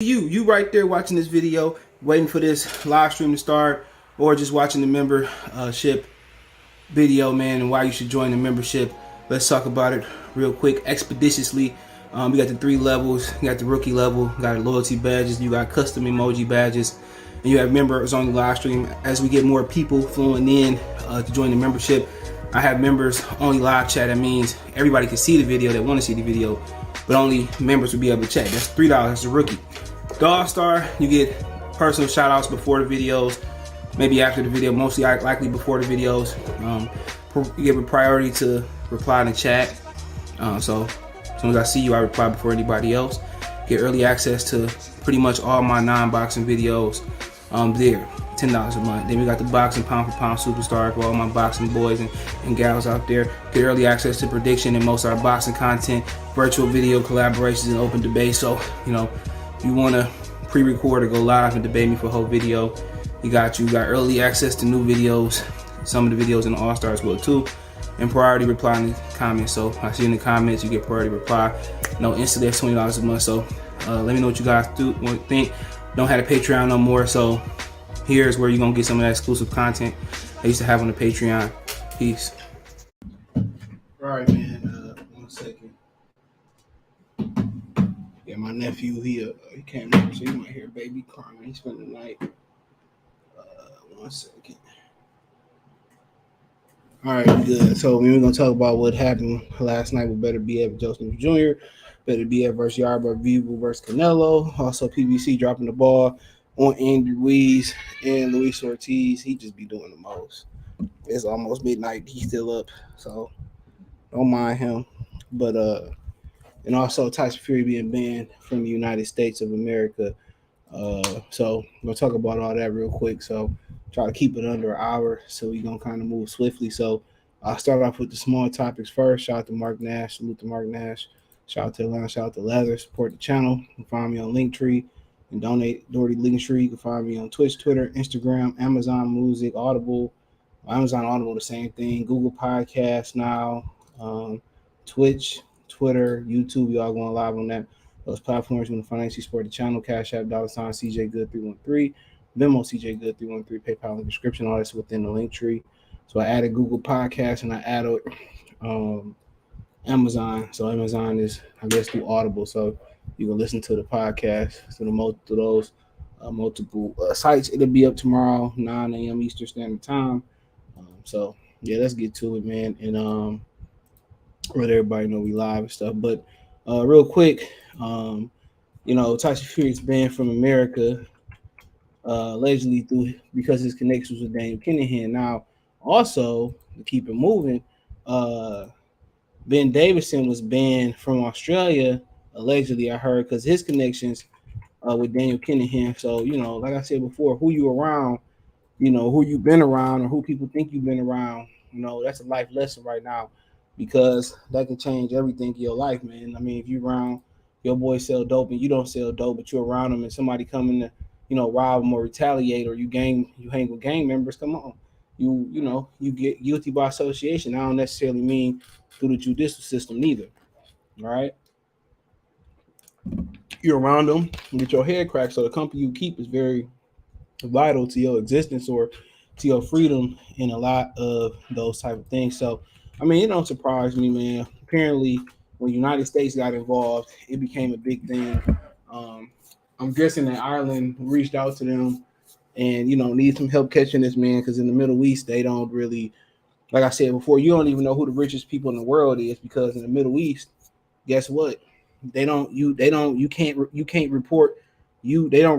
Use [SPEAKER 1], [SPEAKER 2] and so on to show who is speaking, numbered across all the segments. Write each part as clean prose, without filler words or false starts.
[SPEAKER 1] You right there watching this video, waiting for this live stream to start, or just watching the membership video, man, and why you should join the membership. Let's talk about it real quick, expeditiously. We got the 3 levels. You got the rookie level, you got loyalty badges, you got custom emoji badges, and you have members on the live stream. As we get more people flowing in to join the membership, I have members only live chat. That means everybody can see the video that want to see the video, but only members will be able to chat. That's $3. That's a rookie. The All-Star, you get personal shout-outs before the videos, maybe after the video, mostly likely before the videos. You give a priority to reply in the chat. So as soon as I see you, I reply before anybody else. Get early access to pretty much all my non-boxing videos there, $10 a month. Then we got the boxing pound for pound superstar for all my boxing boys and gals out there. Get early access to prediction and most of our boxing content, virtual video collaborations, and open debate. So, if you want to pre-record or go live and debate me for a whole video, you got early access to new videos, some of the videos in the All-Star as well too, and priority reply in the comments. So I see in the comments, you get priority reply. Instantly, that's $20 a month. So let me know what you guys think. Don't have a Patreon no more, so here's where you're gonna get some of that exclusive content I used to have on the Patreon. Peace. All right, man. 1 second. Yeah, my nephew, he came up, so you might hear baby crying. He spent the night. 1 second. All right, good. So we're going to talk about what happened last night with Beterbiev and Joseph Jr., Beterbiev versus Yarde, Bivo versus Canelo. Also, PBC dropping the ball on Andy Ruiz and Luis Ortiz. He just be doing the most. It's almost midnight. He's still up, so don't mind him. But and also Tyson Fury being banned from the United States of America. So we'll talk about all that real quick. So try to keep it under an hour so we're going to kind of move swiftly. So I'll start off with the small topics first. Shout out to Mark Nash. Salute to Mark Nash. Shout out to Atlanta. Shout out to Leather. Support the channel. You can find me on Linktree and donate Doherty Linktree. You can find me on Twitch, Twitter, Instagram, Amazon Music, Audible. Amazon Audible, the same thing. Google Podcasts now. Twitch, Twitter, YouTube. Y'all going live on that. Those platforms. You can financially support the channel. Cash App, $, CJ Good 313. Venmo, CJ Good 313. PayPal in the description. All that's within the link tree. So I added Google Podcasts and I added Amazon. So Amazon is, I guess, through Audible. So you can listen to the podcast to those multiple sites. It'll be up tomorrow, 9 a.m. Eastern Standard Time. So yeah, let's get to it, man. And let everybody know we live and stuff. But real quick, Tyson Fury's banned from America, allegedly because his connections with Daniel Kinahan. Now, also to keep it moving, Ben Davison was banned from Australia, allegedly. I heard because his connections with Daniel Kinahan. So like I said before, who you around, who you been around, or who people think you've been around. That's a life lesson right now, because that can change everything in your life, man. I mean, if you around your boy sell dope and you don't sell dope, but you're around them and somebody coming to, rob them or retaliate, or you hang with gang members, come on. You get guilty by association. I don't necessarily mean through the judicial system neither. All right. You're around them, you get your head cracked. So the company you keep is very vital to your existence or to your freedom in a lot of those type of things. So, I mean, it don't surprise me, man. Apparently, when the United States got involved, it became a big thing. I'm guessing that Ireland reached out to them and, need some help catching this man, because in the Middle East, they don't really, like I said before, you don't even know who the richest people in the world is, because in the Middle East, guess what? They don't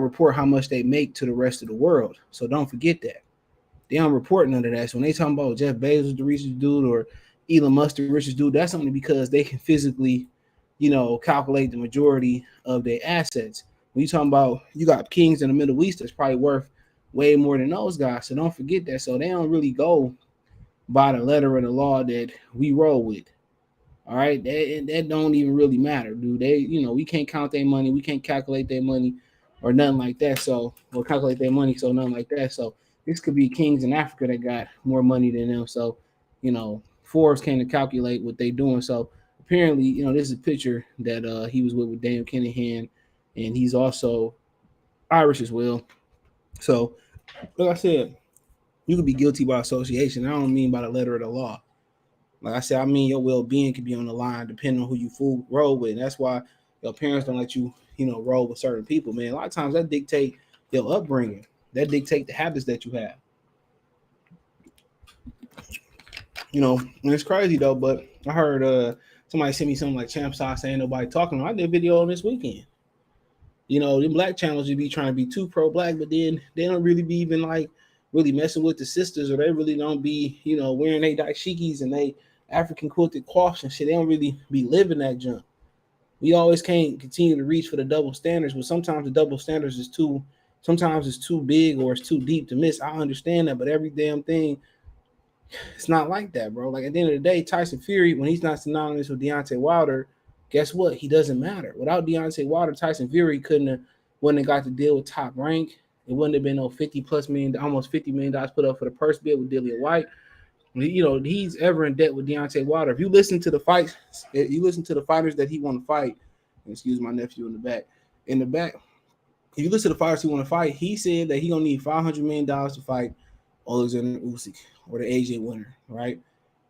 [SPEAKER 1] report how much they make to the rest of the world. So don't forget that. They don't report none of that. So when they talking about Jeff Bezos, the richest dude, or Elon Musk, the richest dude, that's only because they can physically, calculate the majority of their assets. When you talking about, you got kings in the Middle East that's probably worth way more than those guys. So don't forget that. So they don't really go by the letter of the law that we roll with. All right, that don't even really matter, dude. They, we can't count their money, we can't calculate their money, or nothing like that. So we'll calculate their money, so nothing like that. So this could be kings in Africa that got more money than them. So, Forbes can't calculate what they doing. So apparently, this is a picture that he was with Daniel Kinahan and he's also Irish as well. So, like I said, you could be guilty by association. I don't mean by the letter of the law. Like I said, I mean your well-being could be on the line depending on who you roll with. And that's why your parents don't let you, roll with certain people, man. A lot of times that dictate your upbringing. That dictate the habits that you have. And it's crazy though, but I heard somebody sent me something like Champ Size saying nobody talking. I did a video on this weekend. The black channels would be trying to be too pro-black, but then they don't really be even like really messing with the sisters, or they really don't be, wearing they dashikis and they African quilted cloths and shit. They don't really be living that junk. We always can't continue to reach for the double standards, but sometimes the double standards sometimes it's too big or it's too deep to miss. I understand that, but every damn thing, it's not like that, bro. Like at the end of the day, Tyson Fury, when he's not synonymous with Deontay Wilder, guess what? He doesn't matter. Without Deontay Wilder, Tyson Fury wouldn't have got to deal with Top Rank. It wouldn't have been no $50+ million, almost $50 million put up for the purse bid with Dillian White. He's ever in debt with Deontay Wilder. If you listen to the fights, you listen to the fighters that he want to fight. Excuse my nephew in the back. If you listen to the fighters he want to fight, he said that he gonna need $500 million to fight Alexander Usyk or the AJ winner, right?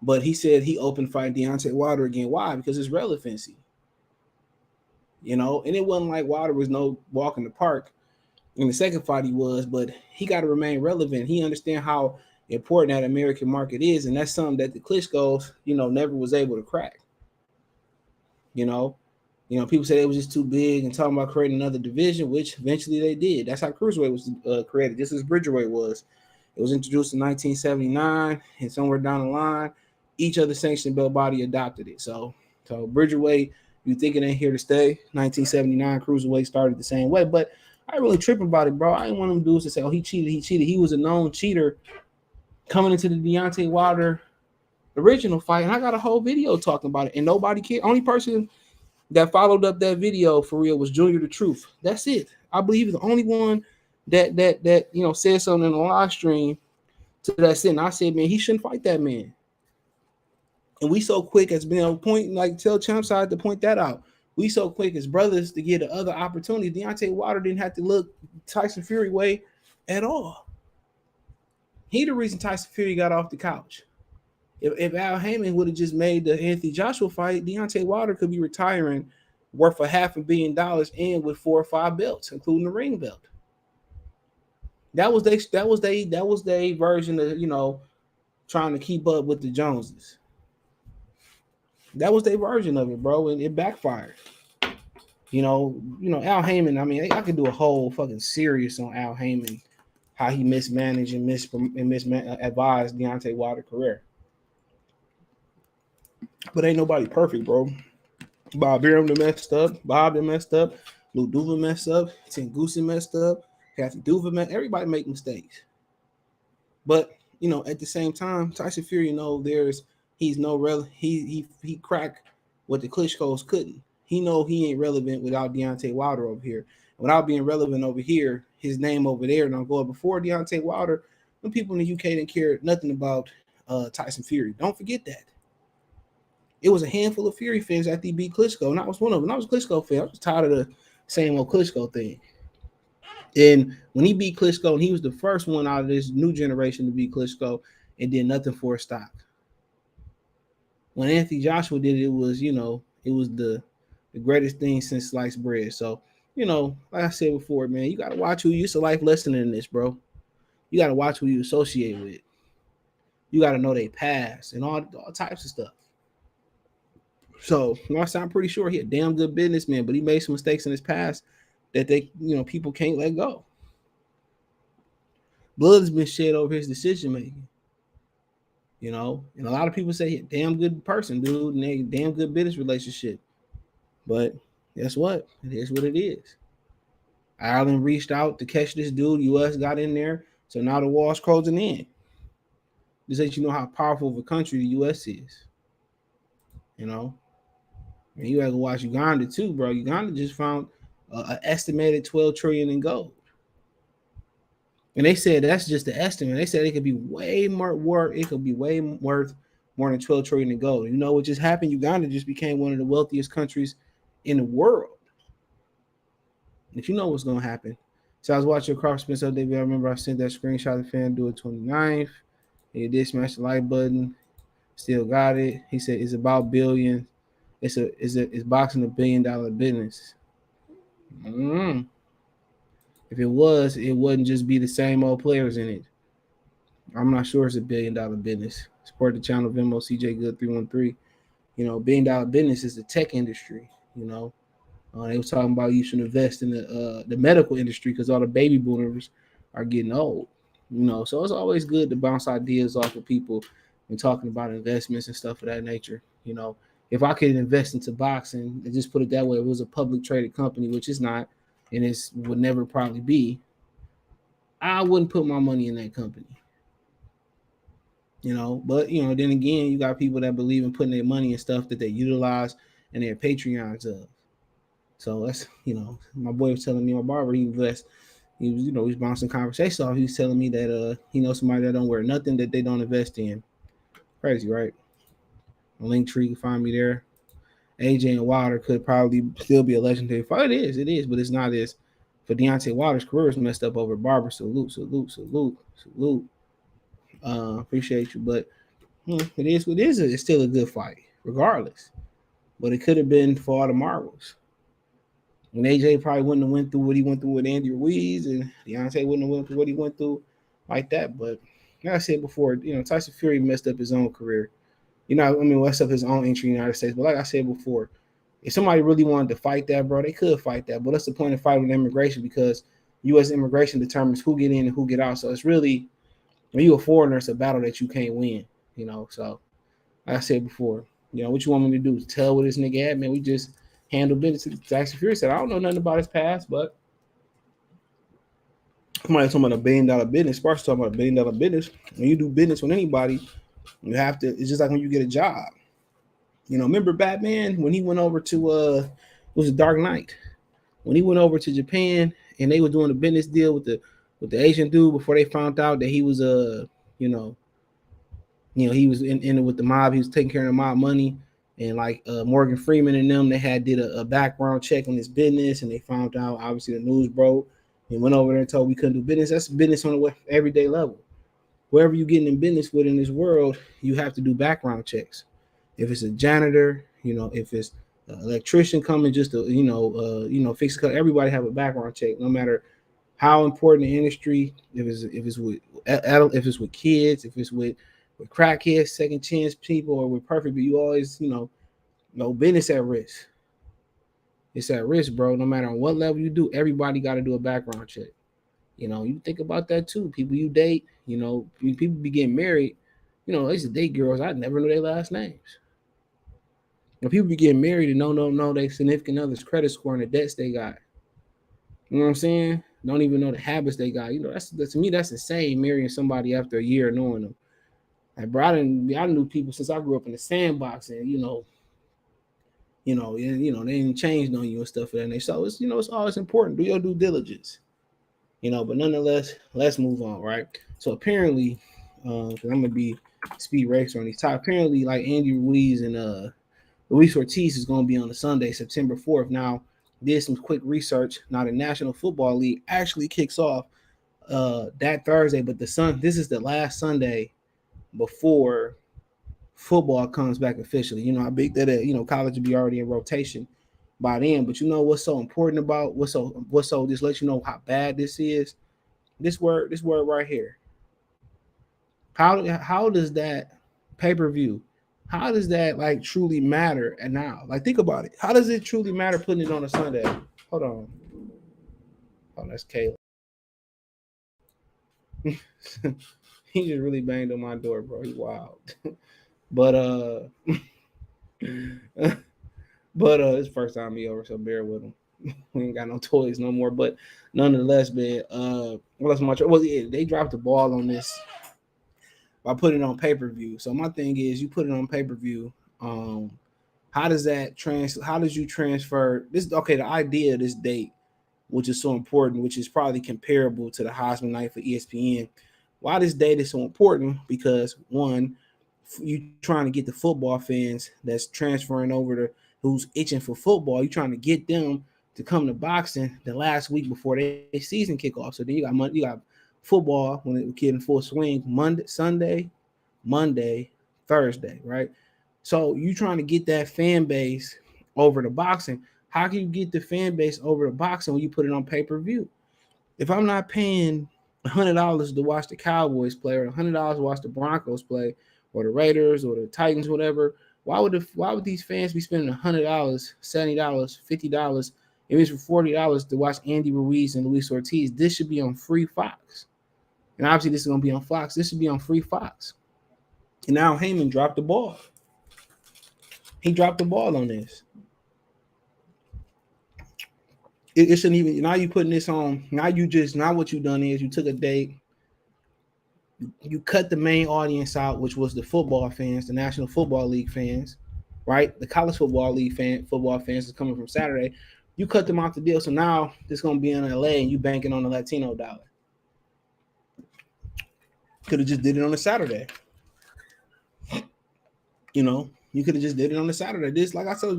[SPEAKER 1] But he said he opened to fight Deontay Wilder again. Why? Because it's relevancy. And it wasn't like Wilder was no walk in the park. In the second fight he was, but he got to remain relevant. He understand how important that American market is, and that's something that the Klitschko's, never was able to crack. People say it was just too big and talking about creating another division, which eventually they did. That's how cruiserweight was created, just as bridgerweight was. It was introduced in 1979, and somewhere down the line, each other sanctioned belt body adopted it. So bridgerweight, you think it ain't here to stay. 1979 cruiserweight started the same way, but I ain't really tripping about it, bro. I didn't want them dudes to say, "Oh, he cheated." He was a known cheater coming into the Deontay Wilder original fight, and I got a whole video talking about it, and nobody cared. Only person that followed up that video for real was Junior the Truth. That's it. I believe the only one that said something in the live stream to that sentence. I said, man, he shouldn't fight that man. And we so quick as being point, like tell Champ Side to point that out. We so quick as brothers to get the other opportunity. Deontay Wilder didn't have to look Tyson Fury way at all. He the reason Tyson Fury got off the couch. If Al Heyman would have just made the Anthony Joshua fight, Deontay Wilder could be retiring worth $500 million and with 4 or 5 belts, including the ring belt. That was their version of trying to keep up with the Joneses. That was their version of it, bro, and it backfired. Al Heyman. I mean, I could do a whole fucking series on Al Heyman, how he mismanaged and misadvised Deontay Wilder's career. But ain't nobody perfect, bro. Bob Arum messed up. Bob messed up. Lou Duva messed up. Tengusi messed up. Kathy Duva messed. Everybody make mistakes. But at the same time, Tyson Fury he cracked what the Klitschko's couldn't. He know he ain't relevant without Deontay Wilder over here. Without being relevant over here, his name over there don't go up. Before Deontay Wilder, when people in the UK didn't care nothing about Tyson Fury. Don't forget that. It was a handful of Fury fans after he beat Klitschko, and I was one of them. I was a Klitschko fan. I was tired of the same old Klitschko thing. And when he beat Klitschko, and he was the first one out of this new generation to beat Klitschko and did nothing for a stock. When Anthony Joshua did it, it was the greatest thing since sliced bread. So, like I said before, man, you got to watch who you. It's a life lesson in this, bro. You got to watch who you associate with. You got to know their past and all types of stuff. So, I'm pretty sure he a damn good businessman, but he made some mistakes in his past that people can't let go. Blood has been shed over his decision making. And a lot of people say he's a damn good person, dude, and a damn good business relationship. But guess what? It is what it is. Ireland reached out to catch this dude. U.S. got in there. So now the wall's closing in. This lets you know how powerful of a country the U.S. is. And you have to watch Uganda too, bro. Uganda just found an estimated $12 trillion in gold. And they said that's just the estimate. They said it could be way more worth. It could be way worth more than $12 trillion in gold. You know what just happened? Uganda just became one of the wealthiest countries in the world. if you know what's gonna happen. So I was watching Crawford Spence update. I remember I sent that screenshot to FanDuel 29th. He did smash the like button. Still got it. He said it's about billions. It's boxing $1 billion business. Mm. If it wouldn't just be the same old players in it. I'm not sure it's $1 billion business. Support the channel, Venmo, CJ Good 313. $1 billion business is the tech industry. They was talking about you should invest in the medical industry because all the baby boomers are getting old. So it's always good to bounce ideas off of people and talking about investments and stuff of that nature. If I could invest into boxing and just put it that way, it was a public traded company, which it's not, and it would never probably be. I wouldn't put my money in that company. But then again, you got people that believe in putting their money in stuff that they utilize and their Patreons of. So that's my boy was telling me, my barber, he was bouncing conversation off. He was telling me that he knows somebody that don't wear nothing that they don't invest in. Crazy, right? A Linktree, you can find me there. AJ and Wilder could probably still be a legendary fight. It is, but it's not as for Deontay Wilder's career is messed up over Barber. Salute. Appreciate you, but it is what it is. It's still a good fight, regardless. But it could have been for all the marbles. And AJ probably wouldn't have went through what he went through with Andy Ruiz, and Deontay wouldn't have went through what he went through like that. But like I said before, Tyson Fury messed up his own career. Messed up his own entry in the United States. But like I said before, if somebody really wanted to fight that, bro, they could fight that. But that's the point of fighting immigration, because U.S. immigration determines who get in and who get out. So it's really, when you're a foreigner, it's a battle that you can't win. So like I said before, what you want me to do? Tell where this nigga at, man? We just handle business. Tyson Fury said, I don't know nothing about his past, but somebody talking about $1 billion business. Sparks talking about $1 billion business. When you do business with anybody, you have to. It's just like when you get a job. Remember Batman when he went over to it was a Dark Knight, when he went over to Japan and they were doing a business deal with the Asian dude before they found out that he was he was in it with the mob. He was taking care of the mob money. And like Morgan Freeman and them, they did a background check on his business, and they found out. Obviously, the news broke. And went over there and told we couldn't do business. That's business on the everyday level. Wherever you're getting in business with in this world, you have to do background checks. If it's a janitor, if it's an electrician coming just to fix the car, everybody have a background check, no matter how important the industry. If it's with kids, if it's with crackheads, second chance people, or with perfect, but you always, business at risk. It's at risk, bro. No matter on what level you do, everybody got to do a background check. You think about that too. People you date, people be getting married. I used to date girls, I never knew their last names. People be getting married and don't know their significant other's credit score and the debts they got. You know what I'm saying? Don't even know the habits they got. That's to me, that's insane, marrying somebody after a year of knowing them. Like, bro, I knew people since I grew up in the sandbox, and they didn't change on you and stuff like that. So it's always important. Do your due diligence. But nonetheless, let's move on, right? So apparently, because I'm gonna be speed racer on these top. Apparently, like Andy Ruiz and Luis Ortiz is gonna be on the Sunday, September 4th. Now, did some quick research. Now, the National Football League actually kicks off that Thursday, but this is the last Sunday before football comes back officially. I big that college will be already in rotation by then. But what's so important about what's so just let you know how bad this is. This word right here. How does that pay-per-view? How does that like truly matter? And now, like, think about it. How does it truly matter putting it on a Sunday? Hold on. Oh, that's Caleb. He just really banged on my door, bro. He's wild. But it's first time he over, so bear with him. We ain't got no toys no more. But nonetheless, man, what else much? Well, yeah, they dropped the ball on this by putting it on pay-per-view. So my thing is, you put it on pay-per-view. How does you transfer this? Okay, the idea of this date, which is so important, which is probably comparable to the Heisman night for ESPN. Why this date is so important? Because one, you trying to get the football fans that's transferring over to who's itching for football. You trying to get them to come to boxing the last week before their season kickoff. So then you got football when it get in full swing Monday, Thursday, right? So you trying to get that fan base over to boxing. How can you get the fan base over to boxing when you put it on pay-per-view? If I'm not paying $100 to watch the Cowboys play, or $100 to watch the Broncos play, or the Raiders, or the Titans, whatever, why would these fans be spending $100, $70, $50, if it's for $40 to watch Andy Ruiz and Luis Ortiz? This should be on free Fox. And obviously this is going to be on Fox. This should be on free Fox. And now Heyman dropped the ball. He dropped the ball on this. It shouldn't even. Now you putting this on. Now what you done is you took a date. You cut the main audience out, which was the football fans, the National Football League fans, right? The College Football League football fans is coming from Saturday. You cut them out the deal. So now it's going to be in LA and you banking on the Latino dollar. Could have just did it on a Saturday. You know, you could have just did it on a Saturday. This, like I said,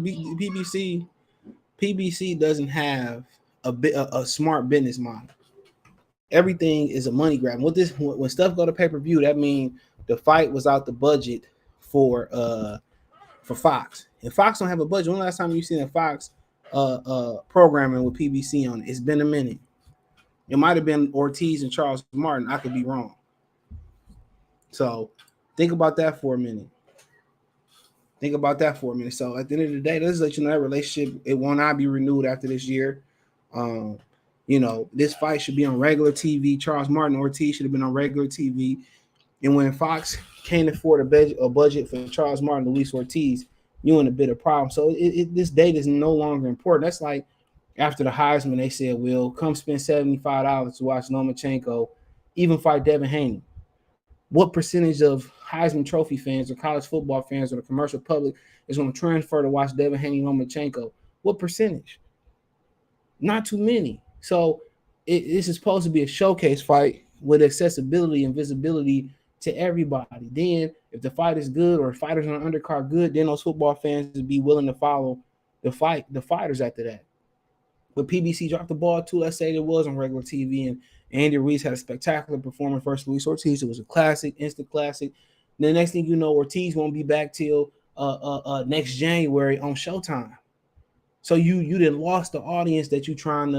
[SPEAKER 1] PBC doesn't have a smart business model. Everything is a money grab. When stuff go to pay-per-view, that means the fight was out the budget for Fox. And Fox don't have a budget. When the last time you seen a Fox programming with PBC on it? It's been a minute. It might have been Ortiz and Charles Martin. I could be wrong. So think about that for a minute. So at the end of the day, let's let you know that relationship, it will not be renewed after this year. This fight should be on regular TV. Charles Martin Ortiz should have been on regular TV. And when Fox can't afford a budget for Charles Martin, Luis Ortiz, you're in a bit of problem. So this date is no longer important. That's like after the Heisman, they said, "Will come spend $75 to watch Lomachenko, even fight Devin Haney." What percentage of Heisman Trophy fans or college football fans or the commercial public is going to transfer to watch Devin Haney Lomachenko? What percentage? Not too many. So this is supposed to be a showcase fight with accessibility and visibility to everybody. Then if the fight is good or fighters on the undercard good, then those football fans would be willing to follow the fighters after that. But PBC dropped the ball too. Let's say it was on regular TV, and Andy Ruiz had a spectacular performance versus Luis Ortiz. It was a classic, instant classic. And the next thing you know, Ortiz won't be back till next January on Showtime. So you done lost the audience that you trying to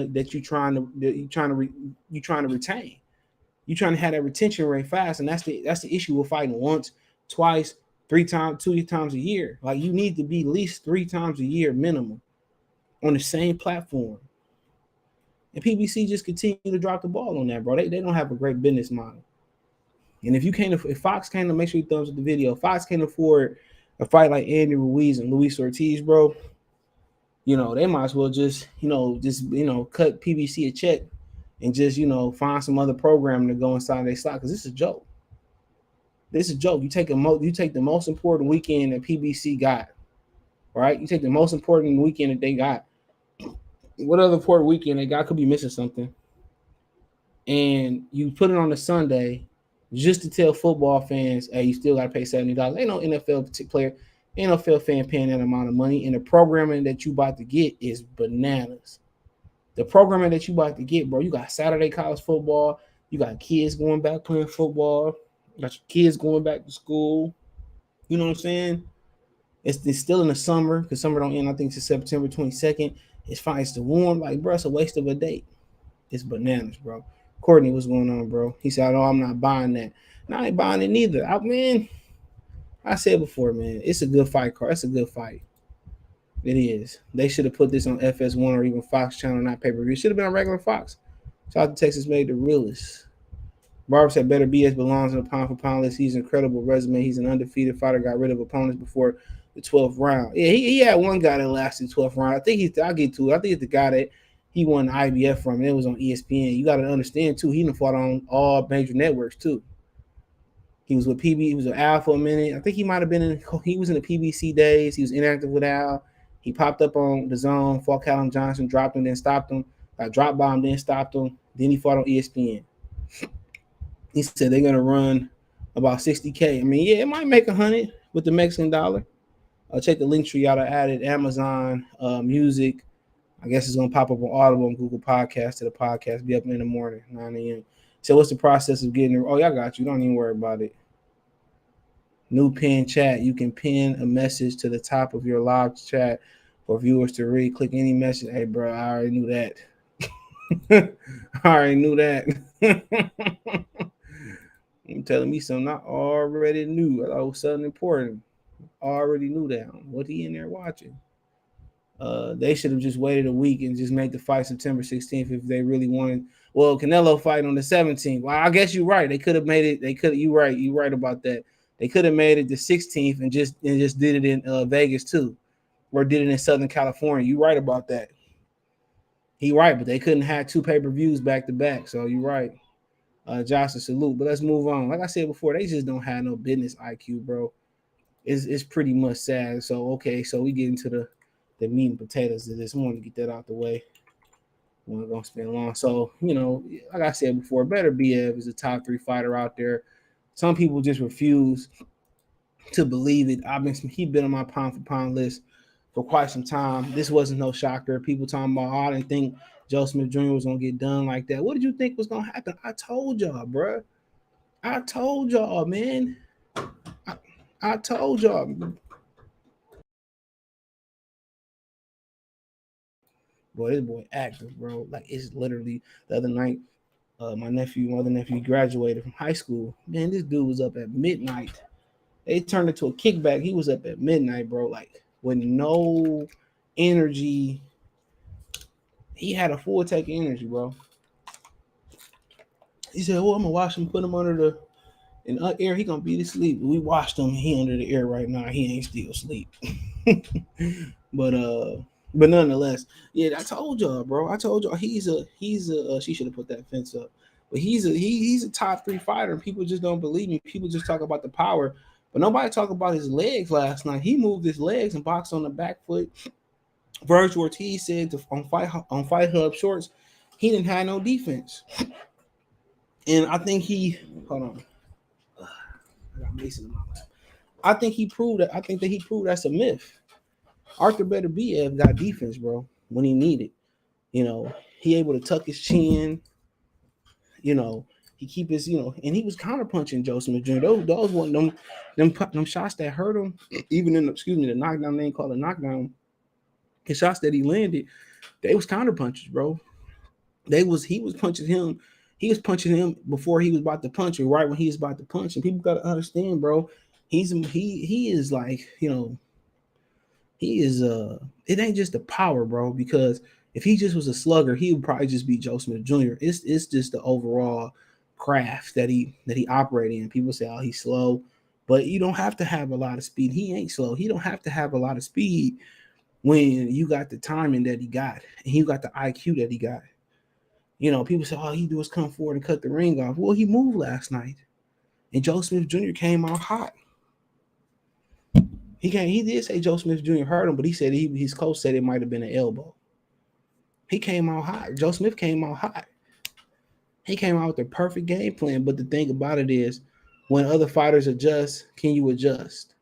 [SPEAKER 1] retain. You trying to have that retention rate fast, and that's the issue with fighting once, twice, 3 times, 2 times a year. Like, you need to be at least 3 times a year minimum on the same platform. And PBC just continue to drop the ball on that, bro. They don't have a great business model. And if Fox can't, make sure you thumbs up the video. If Fox can't afford a fight like Andy Ruiz and Luis Ortiz, bro, they might as well just cut PBC a check and just, find some other programming to go inside their slot, because this is a joke. This is a joke. You take the most important weekend that PBC got, right? You take the most important weekend that they got. What other important weekend they got? Could be missing something. And you put it on a Sunday just to tell football fans, hey, you still got to pay $70. Ain't no NFL player, NFL fan paying that amount of money. And the programming that you about to get is bananas. The programming that you about to get, bro, you got Saturday college football. You got kids going back playing football. You got your kids going back to school. You know what I'm saying? It's still in the summer, because summer don't end, I think, it's September 22nd. It's fine. It's the warm. Like, bro, it's a waste of a date. It's bananas, bro. Courtney, what's going on, bro? He said, "Oh, I'm not buying that." No, I ain't buying it neither. I said before, man, it's a good fight card. It's a good fight. It is. They should have put this on FS1 or even Fox Channel, not pay-per-view. Should have been on regular Fox. Shout out to Texas Made, the realest. Barber said, "Better BS belongs in the pound for pound list. He's an incredible resume. He's an undefeated fighter. Got rid of opponents before the 12th round." Yeah, he had one guy that lasted 12th round. I think I'll get to it. I think it's the guy that he won the IBF from. And it was on ESPN. You got to understand, too, he done fought on all major networks, too. He was with PB. He was with Al for a minute. I think he might have been he was in the PBC days. He was inactive with Al. He popped up on the Zone, fought Callum Johnson, dropped him, then stopped him. Dropped by him, then stopped him. Then he fought on ESPN. He said they're going to run about 60K. I mean, yeah, it might make 100 with the Mexican dollar. I'll check the link tree out. I added Amazon Music. I guess it's gonna pop up on Audible and Google Podcasts to the podcast. Be up in the morning, 9 a.m. So what's the process of getting it? Oh, y'all got you. Don't even worry about it. New pin chat. You can pin a message to the top of your live chat for viewers to read. Click any message. Hey, bro, I already knew that. I already knew that. You telling me something I already knew. I thought it was something important. I already knew that. What he in there watching? They should have just waited a week and just made the fight September 16th if they really wanted. Well, Canelo fight on the 17th. Well, I guess you're right. They could have made it. They could. You're right. You're right about that. They could have made it the 16th and just did it in Vegas too, or did it in Southern California. You're right about that. He right, but they couldn't have two pay-per-views back to back. So you're right. Josh, a salute. But let's move on. Like I said before, they just don't have no business IQ, bro. It's pretty much sad. So okay, so we get into the meat and potatoes of this. I want to get that out the way. We're not gonna spend long. So, like I said before, Beterbiev is a top 3 fighter out there. Some people just refuse to believe it. He's been on my pound for pound list for quite some time. This wasn't no shocker. People talking about, I didn't think Joe Smith Jr. was gonna get done like that. What did you think was gonna happen? I told y'all, bro. I told y'all, man. I told y'all. Boy, this boy active, bro. Like, it's literally the other night. My other nephew graduated from high school. Man, this dude was up at midnight. They turned it to a kickback. He was up at midnight, bro. Like, with no energy. He had a full tank of energy, bro. He said, "Oh, I'm gonna wash him, put him under the air. He gonna be asleep." We washed him. He under the air right now. He ain't still asleep. But nonetheless, yeah, I told y'all, bro. I told y'all he's a she should have put that fence up. But he's a top 3 fighter, and people just don't believe me. People just talk about the power, but nobody talk about his legs last night. He moved his legs and boxed on the back foot. Virgil Ortiz said on Fight Hub Shorts, he didn't have no defense. And I think hold on. I got Mason in my lap. I think he proved that. I think that he proved that's a myth. Artur Beterbiev got defense, bro, when he needed. He able to tuck his chin. He keep his, and he was counterpunching Joe Smith Jr. Those weren't them shots that hurt him, even in the knockdown. They ain't called a knockdown. The shots that he landed, they was counterpunches, bro. He was punching him. He was punching him before he was about to punch, or right when he was about to punch. And people gotta understand, bro. He is like, he is it ain't just the power, bro, because if he just was a slugger, he would probably just be Joe Smith Jr. It's just the overall craft that he operated in. People say, oh, he's slow, but you don't have to have a lot of speed. He ain't slow. He don't have to have a lot of speed when you got the timing that he got and you got the IQ that he got. People say, all he do is come forward and cut the ring off. Well, he moved last night, and Joe Smith Jr. came out hot. He did say Joe Smith Jr. hurt him, but he said his coach said it might have been an elbow. He came out hot. Joe Smith came out hot. He came out with the perfect game plan. But the thing about it is, when other fighters adjust, can you adjust?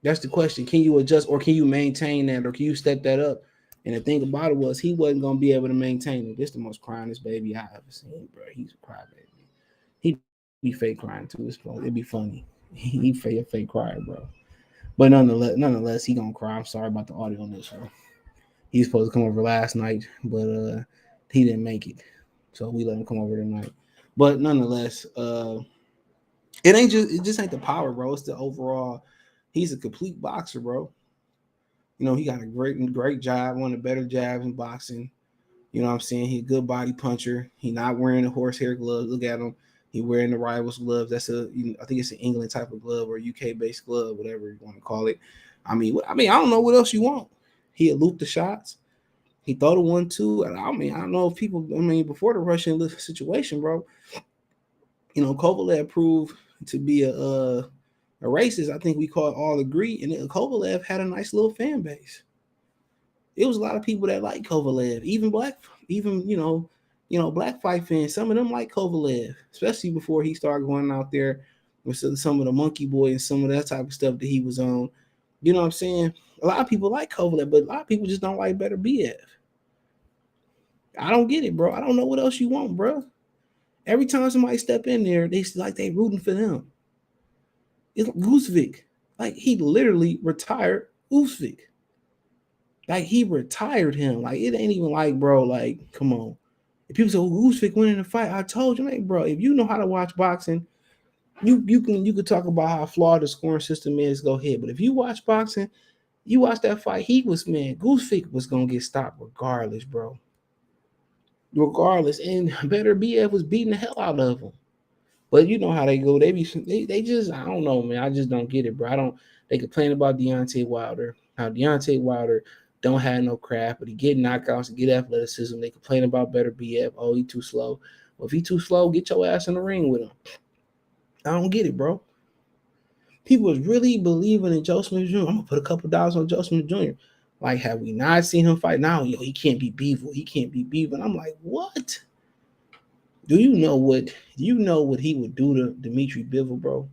[SPEAKER 1] That's the question. Can you adjust, or can you maintain that, or can you step that up? And the thing about it was, he wasn't going to be able to maintain it. This is the most cryingest baby I ever seen, bro. He's a crybaby. He'd be fake crying too. It'd be funny. He fake crying, bro. But nonetheless, he gonna cry. I'm sorry about the audio on this one. He was supposed to come over last night, but he didn't make it. So we let him come over tonight. But nonetheless, it just ain't the power, bro. It's the overall. He's a complete boxer, bro. He got a great jab, one of the better jabs in boxing. You know what I'm saying? He's a good body puncher. He not wearing the horsehair gloves. Look at him. He wearing the rivals gloves. That's I think it's an England type of glove or UK based glove, whatever you want to call it. I mean, I don't know what else you want. He loop the shots. He throw the 1-2. I don't know if people. Before the Russian situation, bro. Kovalev proved to be a racist. I think we all agree. And Kovalev had a nice little fan base. It was a lot of people that like Kovalev, even black fight fans. Some of them like Kovalev, especially before he started going out there with some of the Monkey Boy and some of that type of stuff that he was on. You know what I'm saying? A lot of people like Kovalev, but a lot of people just don't like Beterbiev. I don't get it, bro. I don't know what else you want, bro. Every time somebody step in there, they rooting for them. It's Usvik. Like he literally retired Usvik. Like he retired him. Like it ain't even like, bro. Like, come on. If people say, "Oh, Usvik winning the fight," I told you, like, bro. If you know how to watch boxing, you can talk about how flawed the scoring system is. Go ahead. But if you watch boxing, you watch that fight. Usvik was gonna get stopped regardless, bro. Regardless, and Beterbiev was beating the hell out of him. But you know how they go. They just I don't know, man. I just don't get it, bro. I don't. They complain about Deontay Wilder. How Deontay Wilder don't have no craft, but he get knockouts, he get athleticism. They complain about Beterbiev. Oh, he too slow. Well, if he too slow, get your ass in the ring with him. I don't get it, bro. People was really believing in Joe Smith Jr. I'm gonna put a couple dollars on Joe Smith Jr. Like, have we not seen him fight now? Yo, he can't be Bivol. He can't be Bivol. And I'm like, what? Do you know what he would do to Dmitry Bivol, bro?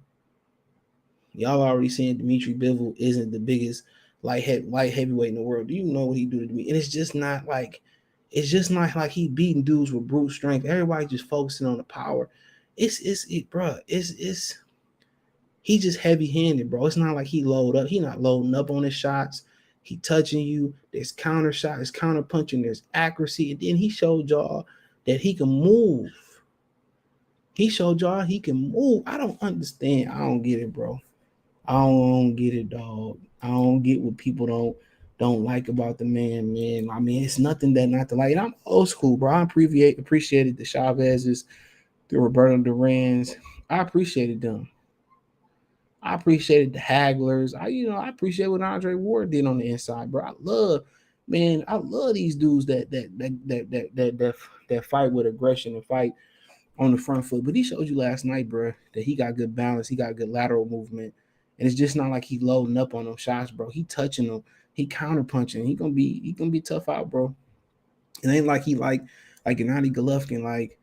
[SPEAKER 1] Y'all already saying Dmitry Bivol isn't the biggest light heavyweight in the world. Do you know what he do to me? And it's just not like he beating dudes with brute strength. Everybody just focusing on the power. Bro. He just heavy handed, bro. It's not like he load up. He not loading up on his shots. He touching you. There's counter shot. There's counter punching. There's accuracy. And then he showed y'all that he can move. He showed y'all he can move. I don't understand. I don't get it, bro. I don't get it, dog. I don't get what people don't like about the man, man. I mean, it's nothing that not to like. And I'm old school, bro. I appreciated the Chavez's, the Roberto Durans. I appreciated them. I appreciated the Hagglers. I appreciate what Andre Ward did on the inside, bro. I love these dudes that fight with aggression and fight on the front foot. But he showed you last night, bro, that he got good balance. He got good lateral movement. And it's just not like he loading up on them shots, bro. He touching them. He counter punching. He gonna be tough out, bro. It ain't like he like Gennady Golovkin, like,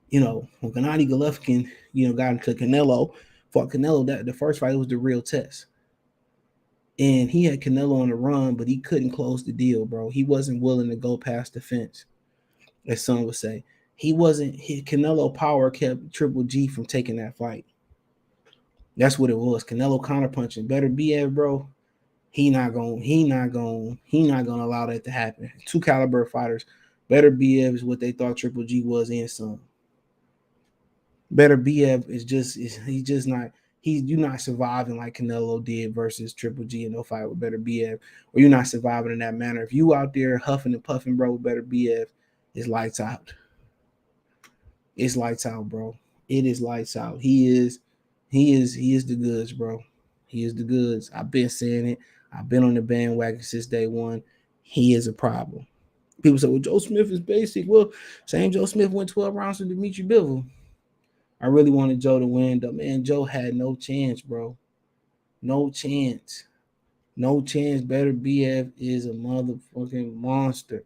[SPEAKER 1] when Gennady Golovkin, got into Canelo, fought Canelo, that the first fight was the real test. And he had Canelo on the run, but he couldn't close the deal, bro. He wasn't willing to go past the fence, as some would say. Canelo power kept Triple G from taking that fight. That's what it was. Canelo counterpunching. Beterbiev, bro. He not gonna allow that to happen. Two caliber fighters. Beterbiev is what they thought Triple G was and some. Beterbiev you're not surviving like Canelo did versus Triple G in no fight with Beterbiev, or you're not surviving in that manner. If you out there huffing and puffing, bro, with Beterbiev, it's lights out. It's lights out, bro. It is lights out. He is the goods, bro. He is the goods. I've been saying it. I've been on the bandwagon since day one. He is a problem. People say, well, Joe Smith is basic. Well, same Joe Smith went 12 rounds with Dmitry Bivol. I really wanted Joe to win, though. Man, Joe had no chance, bro. No chance. No chance. Beterbiev is a motherfucking monster.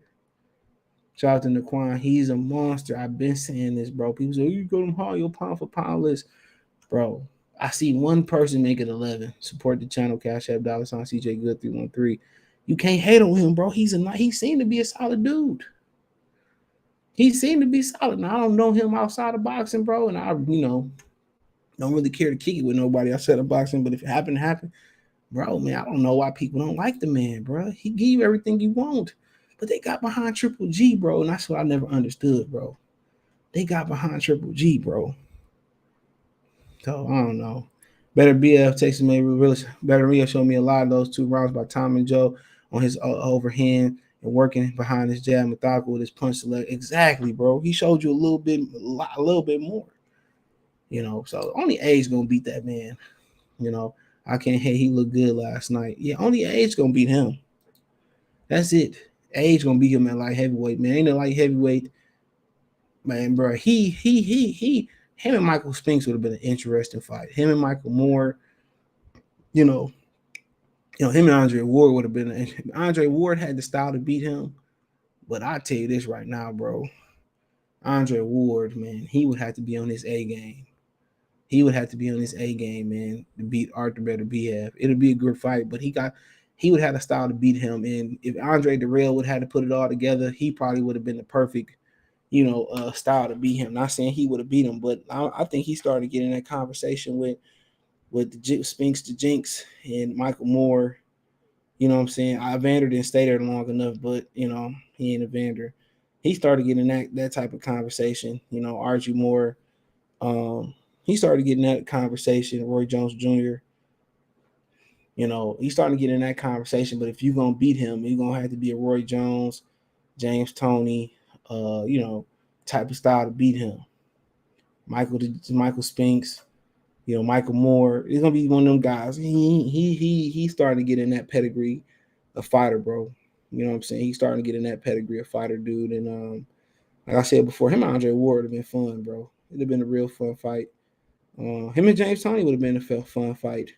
[SPEAKER 1] Shout out to Naquan. He's a monster. I've been saying this, bro. People say, you go to hard, your pound for pound list. Bro, I see one person make it 11. Support the channel, Cash App, $, CJ Good 313. You can't hate on him, bro. He seemed to be a solid dude. He seemed to be solid. Now, I don't know him outside of boxing, bro, and I, don't really care to kick it with nobody outside of boxing, but if it happened to happen, bro, man, I don't know why people don't like the man, bro. He give you everything you want, but they got behind Triple G, bro, and that's what I never understood, bro. They got behind Triple G, bro. So, I don't know. Beterbiev takes me really. Beterbiev showed me a lot of those 2 rounds by Tom and Joe on his overhand and working behind his jab, methodical with his punch select. Exactly, bro. He showed you a little bit more. So only age gonna beat that man. I can't hate. He looked good last night. Yeah, only age gonna beat him. That's it. Age gonna beat him at light heavyweight, man. Ain't no light heavyweight, man, bro. Him and Michael Spinks would have been an interesting fight. Him and Michael Moore, him and Andre Ward would have been. Andre Ward had the style to beat him, but I tell you this right now, bro. Andre Ward, man, he would have to be on his A game. He would have to be on his A game, man, to beat Artur Beterbiev. It'll be a good fight, but he got he would have a style to beat him. And if Andre Dirrell would have had to put it all together, he probably would have been the perfect, style to beat him. Not saying he would have beat him, but I think he started to get in that conversation with the Spinks, the Jinx, and Michael Moore. You know what I'm saying? Evander didn't stay there long enough, but he ain't Evander. He started getting that type of conversation. Archie Moore. He started getting that conversation. Roy Jones Jr. He's starting to get in that conversation. But if you're gonna beat him, you're gonna have to be a Roy Jones, James Toney, type of style to beat him. Michael Spinks, Michael Moore. He's gonna be one of them guys. He started to get in that pedigree of fighter, bro. You know what I'm saying? He's starting to get in that pedigree of fighter, dude. And like I said before, him and Andre Ward would have been fun, bro. It'd have been a real fun fight. Him and James Toney would have been a fun fight.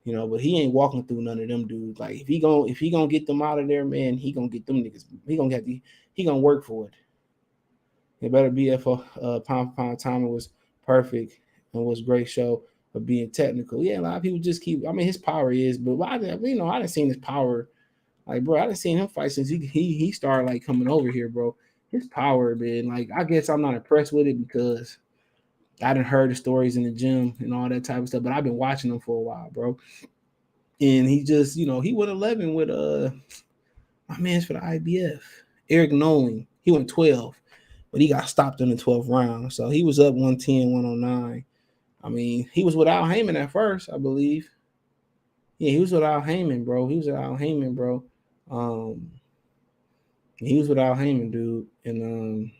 [SPEAKER 1] But he ain't walking through none of them dudes. Like if he gonna get them out of there, man, he gonna get them niggas. He gonna work for it. It better be if pound for pound timing was perfect and was a great show of being technical. Yeah, a lot of people just keep. I mean, his power is, but I didn't see his power. Like, bro, I didn't see him fight since he started like coming over here, bro. His power, man. Like, I guess I'm not impressed with it because I didn't heard the stories in the gym and all that type of stuff. But I've been watching him for a while, bro. And he just, he went 11 with my man's for the IBF, Eric Nolan. He went 12, but he got stopped in the 12th round. So he was up 110, 109. I mean, he was without Heyman at first, I believe. Yeah, he was without Heyman, bro. He was without Heyman, dude. And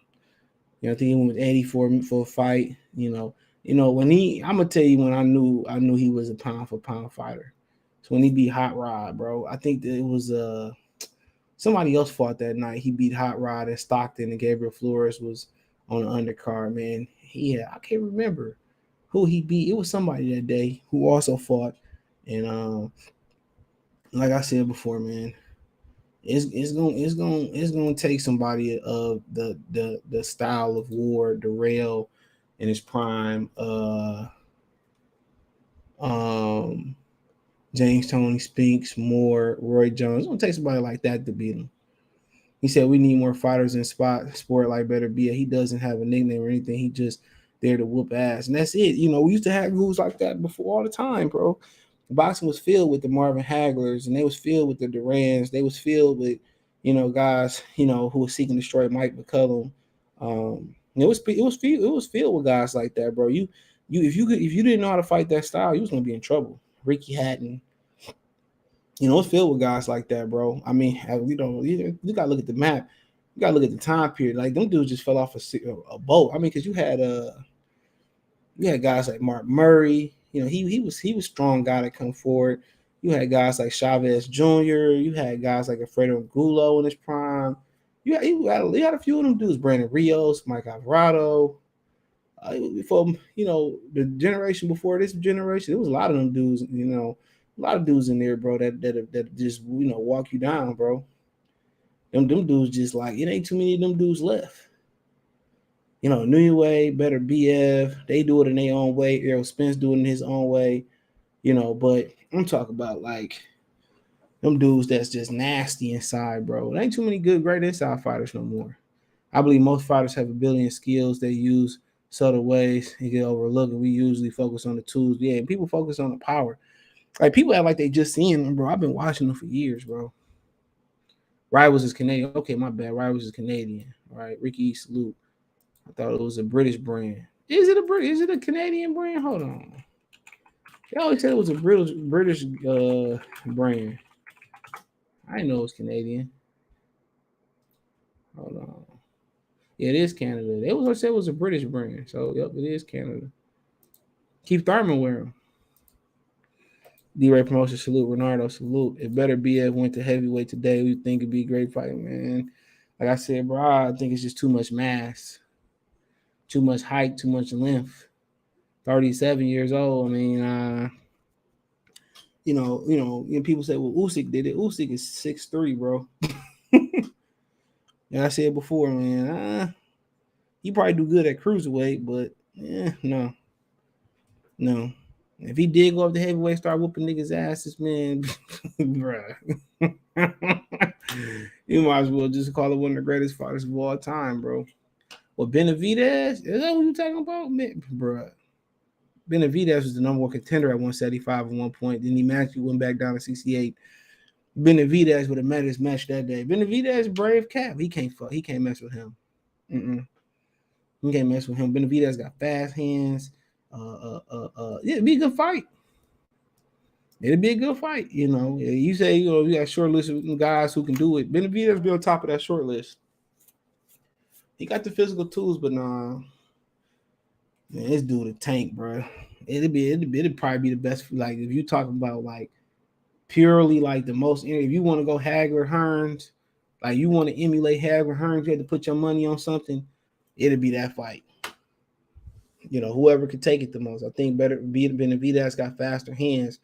[SPEAKER 1] I think he went with Eddie for a fight. When I'm gonna tell you when I knew he was a pound for pound fighter. So when he beat Hot Rod, bro, I think that it was somebody else fought that night. He beat Hot Rod at Stockton, and Gabriel Flores was on the undercard. Man, I can't remember who he beat. It was somebody that day who also fought. And like I said before, man, it's gonna take somebody of the style of War, Darrell in his prime. James Toney, Spinks, Moore, Roy Jones. It's gonna take somebody like that to beat him. He said we need more fighters in sport like Beterbiev. He doesn't have a nickname or anything. He just there to whoop ass, and that's it. We used to have rules like that before all the time, bro. Boxing was filled with the Marvin Haglers, and they was filled with the Durans. They was filled with guys who was seeking to destroy Mike McCullum. It was filled with guys like that, bro. If you didn't know how to fight that style, you was gonna be in trouble. Ricky Hatton. It's filled with guys like that, bro. I mean, you gotta look at the map. You gotta look at the time period. Like them dudes just fell off a boat. I mean, because you had guys like Mark Murray. He was strong guy to come forward. You had guys like Chavez Jr. You had guys like Alfredo Angulo in his prime. You had a few of them dudes. Brandon Rios, Mike Alvarado. From the generation before this generation, there was a lot of them dudes. A lot of dudes in there, bro. That just walk you down, bro. Them dudes just like it ain't too many of them dudes left. New Way, Beterbiev, they do it in their own way. Errol Spence do it in his own way. But I'm talking about like them dudes that's just nasty inside, bro. There ain't too many good, great inside fighters no more. I believe most fighters have ability and skills. They use subtle ways and get overlooked. And we usually focus on the tools. Yeah, and people focus on the power. Like people act like they just seeing them, bro. I've been watching them for years, bro. Rivals is Canadian. Okay, my bad. Rivals is Canadian. All right, Ricky Salute. I thought it was a British brand. Is it a Canadian brand? Hold on. They always said it was a British brand. I didn't know it was Canadian. Hold on. Yeah, it is Canada. They was said it was a British brand. So yep, it is Canada. Keith Thurman wear them. D-Ray Promotion salute. Renardo salute. It Beterbiev went to heavyweight today. We think it'd be a great fight, man. Like I said, bro, I think it's just too much mass, too much height, too much length. 37 years old. I mean, people say, well, Usyk did it. Usyk is 6'3", bro. And I said before, man, he probably do good at cruiserweight, but no. If he did go up to heavyweight, start whooping niggas' asses, man, bruh. You might as well just call it one of the greatest fighters of all time, bro. Well, Benavidez, is that what you talking about, man, bruh? Benavidez was the number one contender at 175 at one point. Then he magically went back down to 68. Benavidez would have met his match that day. Benavidez, brave cat. He can't fuck. He can't mess with him. He can't mess with him. Benavidez got fast hands. It'd be a good fight. It'd be a good fight. You know, you say you got a short list of guys who can do it. Benavidez be on top of that short list. He got the physical tools, but nah. Man, this dude a tank, bro. It'd probably be the best. Like if you talking about like purely like the most. If you want to go Hagler Hearns, like you want to emulate Hagler Hearns, you had to put your money on something. It'd be that fight. You know, whoever could take it the most. I think Benavidez got faster hands.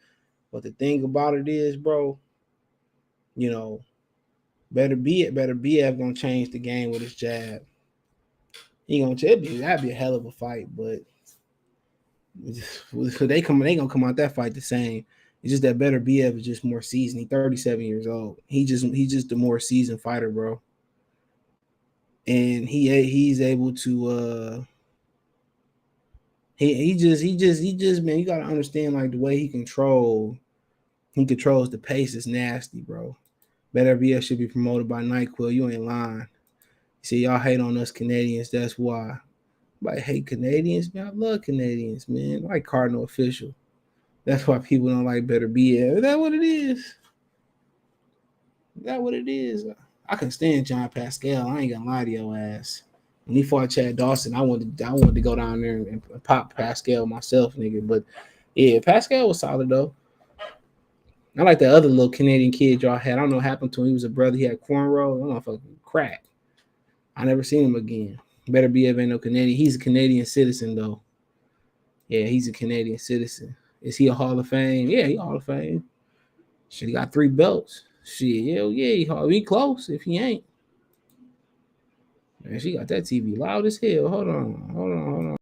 [SPEAKER 1] But the thing about it is, bro, you know, Beterbiev gonna change the game with his jab. He gonna that'd be a hell of a fight, but they gonna come out that fight the same. It's just that Beterbiev is just more seasoned. He's 37 years old. He's just a more seasoned fighter, bro. And he's able to he just man, you gotta understand like the way he controls the pace is nasty, bro. Beterbiev should be promoted by NyQuil. You ain't lying. See, y'all hate on us Canadians. That's why. I hate Canadians, man. I love Canadians, man. I like Cardinal Official. That's why people don't like Beterbiev. Is that what it is? Is that what it is? I can stand John Pascal. I ain't gonna lie to your ass. When he fought Chad Dawson, I wanted to go down there and pop Pascal myself, nigga. But yeah, Pascal was solid though. I like that other little Canadian kid y'all had. I don't know what happened to him. He was a brother. He had cornrow. I don't know if I crack. I never seen him again. Beterbiev ain't no Canadian. He's a Canadian citizen though. Yeah, he's a Canadian citizen. Is he a Hall of Fame? Yeah, he Hall of Fame. Shit, he got 3 belts. Shit, hell yeah, he close if he ain't. Man, she got that TV loud as hell. Hold on.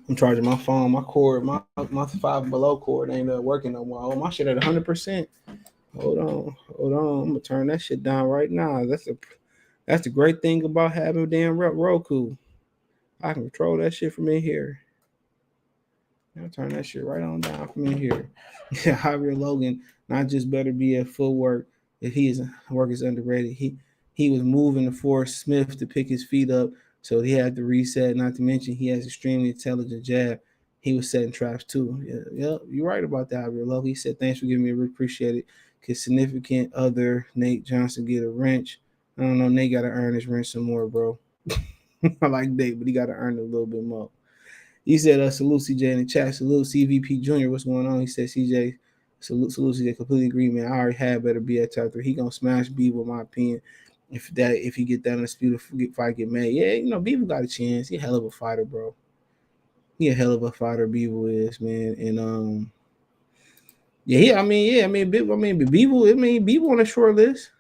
[SPEAKER 1] I'm charging my phone, my cord, my 5 below cord ain't working no more. Oh, my shit at 100%. Hold on. I'm gonna turn that shit down right now. That's the great thing about having a damn Roku. I can control that shit from in here. I'll turn that shit right on down from in here. Yeah, Javier Logan, not just Beterbiev footwork. If his work is underrated, he was moving to force Smith to pick his feet up, so he had to reset. Not to mention he has extremely intelligent jab. He was setting traps too. Yeah, you're right about that, Javier Logan. He said, "Thanks for giving me a appreciate it." His significant other Nate Johnson get a wrench. I don't know. Nate got to earn his wrench some more, bro. I like Nate, but he got to earn it a little bit more. He said, salute CJ in the chat. Salute CVP Jr. What's going on? He said, CJ, salute CJ. Completely agree, man. I already had Beterbiev at top 3. He going to smash Bivo, in my opinion. If he get that undisputed fight get made. Yeah, you know, Bivo got a chance. He a hell of a fighter, bro. He a hell of a fighter, Bivo is, man. And Bivo on a short list.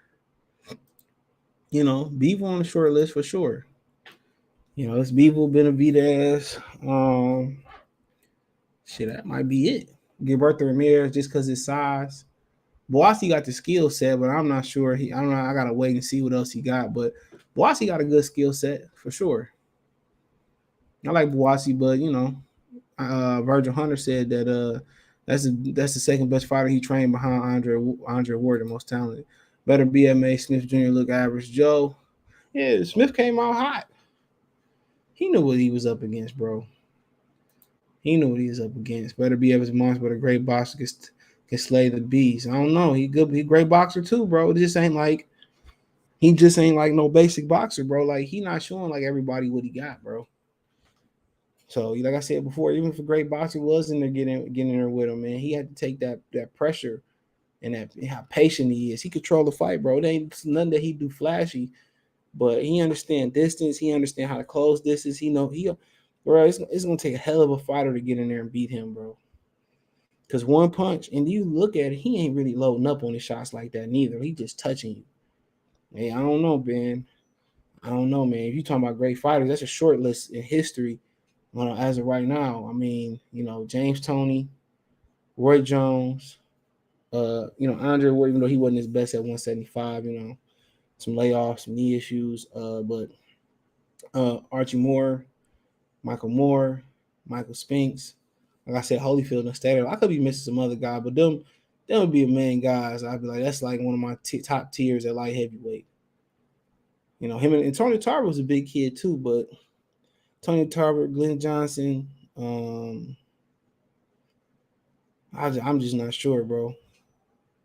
[SPEAKER 1] You know, Bivo on a short list for sure. You know, it's Bivo, Benavidez. Shit, that might be it. Gilberto Ramirez just because his size. Boasi got the skill set, but I'm not sure. I don't know. I gotta wait and see what else he got. But Boasi got a good skill set for sure. I like Boasi, but you know, Virgil Hunter said that that's the second best fighter he trained behind Andre Ward, the most talented. Beterbiev made Smith Jr. look average Joe. Yeah, Smith came out hot. He knew what he was up against, bro. He knew what he was up against. Beterbiev is a monster, but a great boxer can slay the beast. I don't know. He great boxer too, bro. He just ain't like no basic boxer, bro. Like he not showing like everybody what he got, bro. So like I said before, even if a great boxer was in there getting there with him, man, he had to take that pressure and that how patient he is. He control the fight, bro. There ain't nothing that he do flashy, but he understand distance. He understand how to close distance. Bro, it's gonna take a hell of a fighter to get in there and beat him, bro. Because one punch, and you look at it, he ain't really loading up on his shots like that neither. He just touching you. Hey, I don't know, man. I don't know, man. If you talking about great fighters, that's a short list in history. As of right now, I mean, James Toney, Roy Jones, Andre Ward, even though he wasn't his best at 175, some layoffs, some knee issues, but Archie Moore, Michael Spinks, like I said, Holyfield and Stater. I could be missing some other guy, but them would be a main guys. I'd be like, that's like one of my top tiers at light heavyweight. Him and Tony Tarver was a big kid too, but Tony Tarver, Glenn Johnson, I'm just not sure, bro.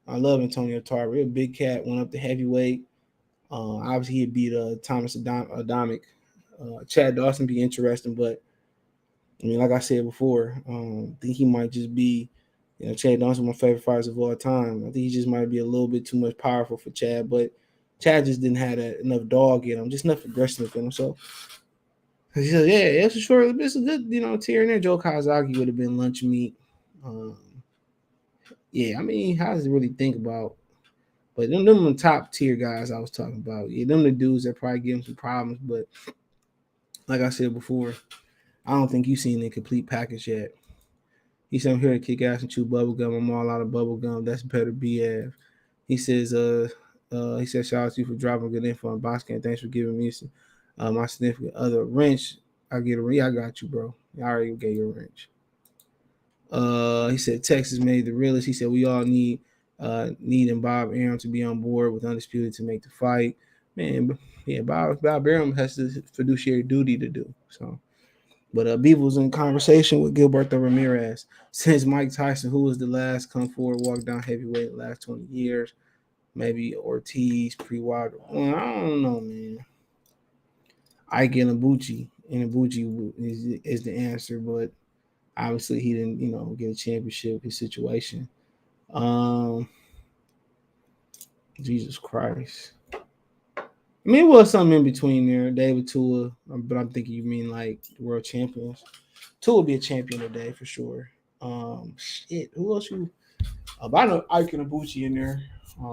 [SPEAKER 1] I love Antonio Tarver. He's a big cat, went up to heavyweight. Obviously, he beat Thomas Adamic. Chad Dawson be interesting, but I mean, like I said before, I think he might just be, Chad Dawson, my favorite fighters of all time. I think he just might be a little bit too much powerful for Chad, but Chad just didn't have enough dog in him, just enough aggressiveness in him. So he said, yeah, it's a good, tier in there. Joe Kazaki would have been lunch meat. Yeah, I mean, how does it really think about? But them the top tier guys I was talking about. Yeah, them the dudes that probably give him some problems. But like I said before, I don't think you've seen the complete package yet. He said, I'm here to kick ass and chew bubble gum. I'm all out of bubble gum. That's Beterbiev. He says, shout out to you for dropping good info on Boscan. Thanks for giving me my significant other wrench. I got you, bro. I already gave you a wrench. He said Texas made the realest. He said we all need and Bob Arum to be on board with Undisputed to make the fight. Man, yeah, Bob Arum has the fiduciary duty to do. So, but Bivol was in conversation with Gilberto Ramirez since Mike Tyson, who was the last come forward, walk down heavyweight in the last 20 years. Maybe Ortiz, pre-Wilder. Well, I don't know, man. Ike and Ibuchi is the answer, but obviously he didn't, get a championship. His situation. Jesus Christ. I mean, it was something in between there. David Tua, but I'm thinking you mean like world champions. Tua will be a champion today for sure. Shit, who else you? I know Ike and Ibuchi in there.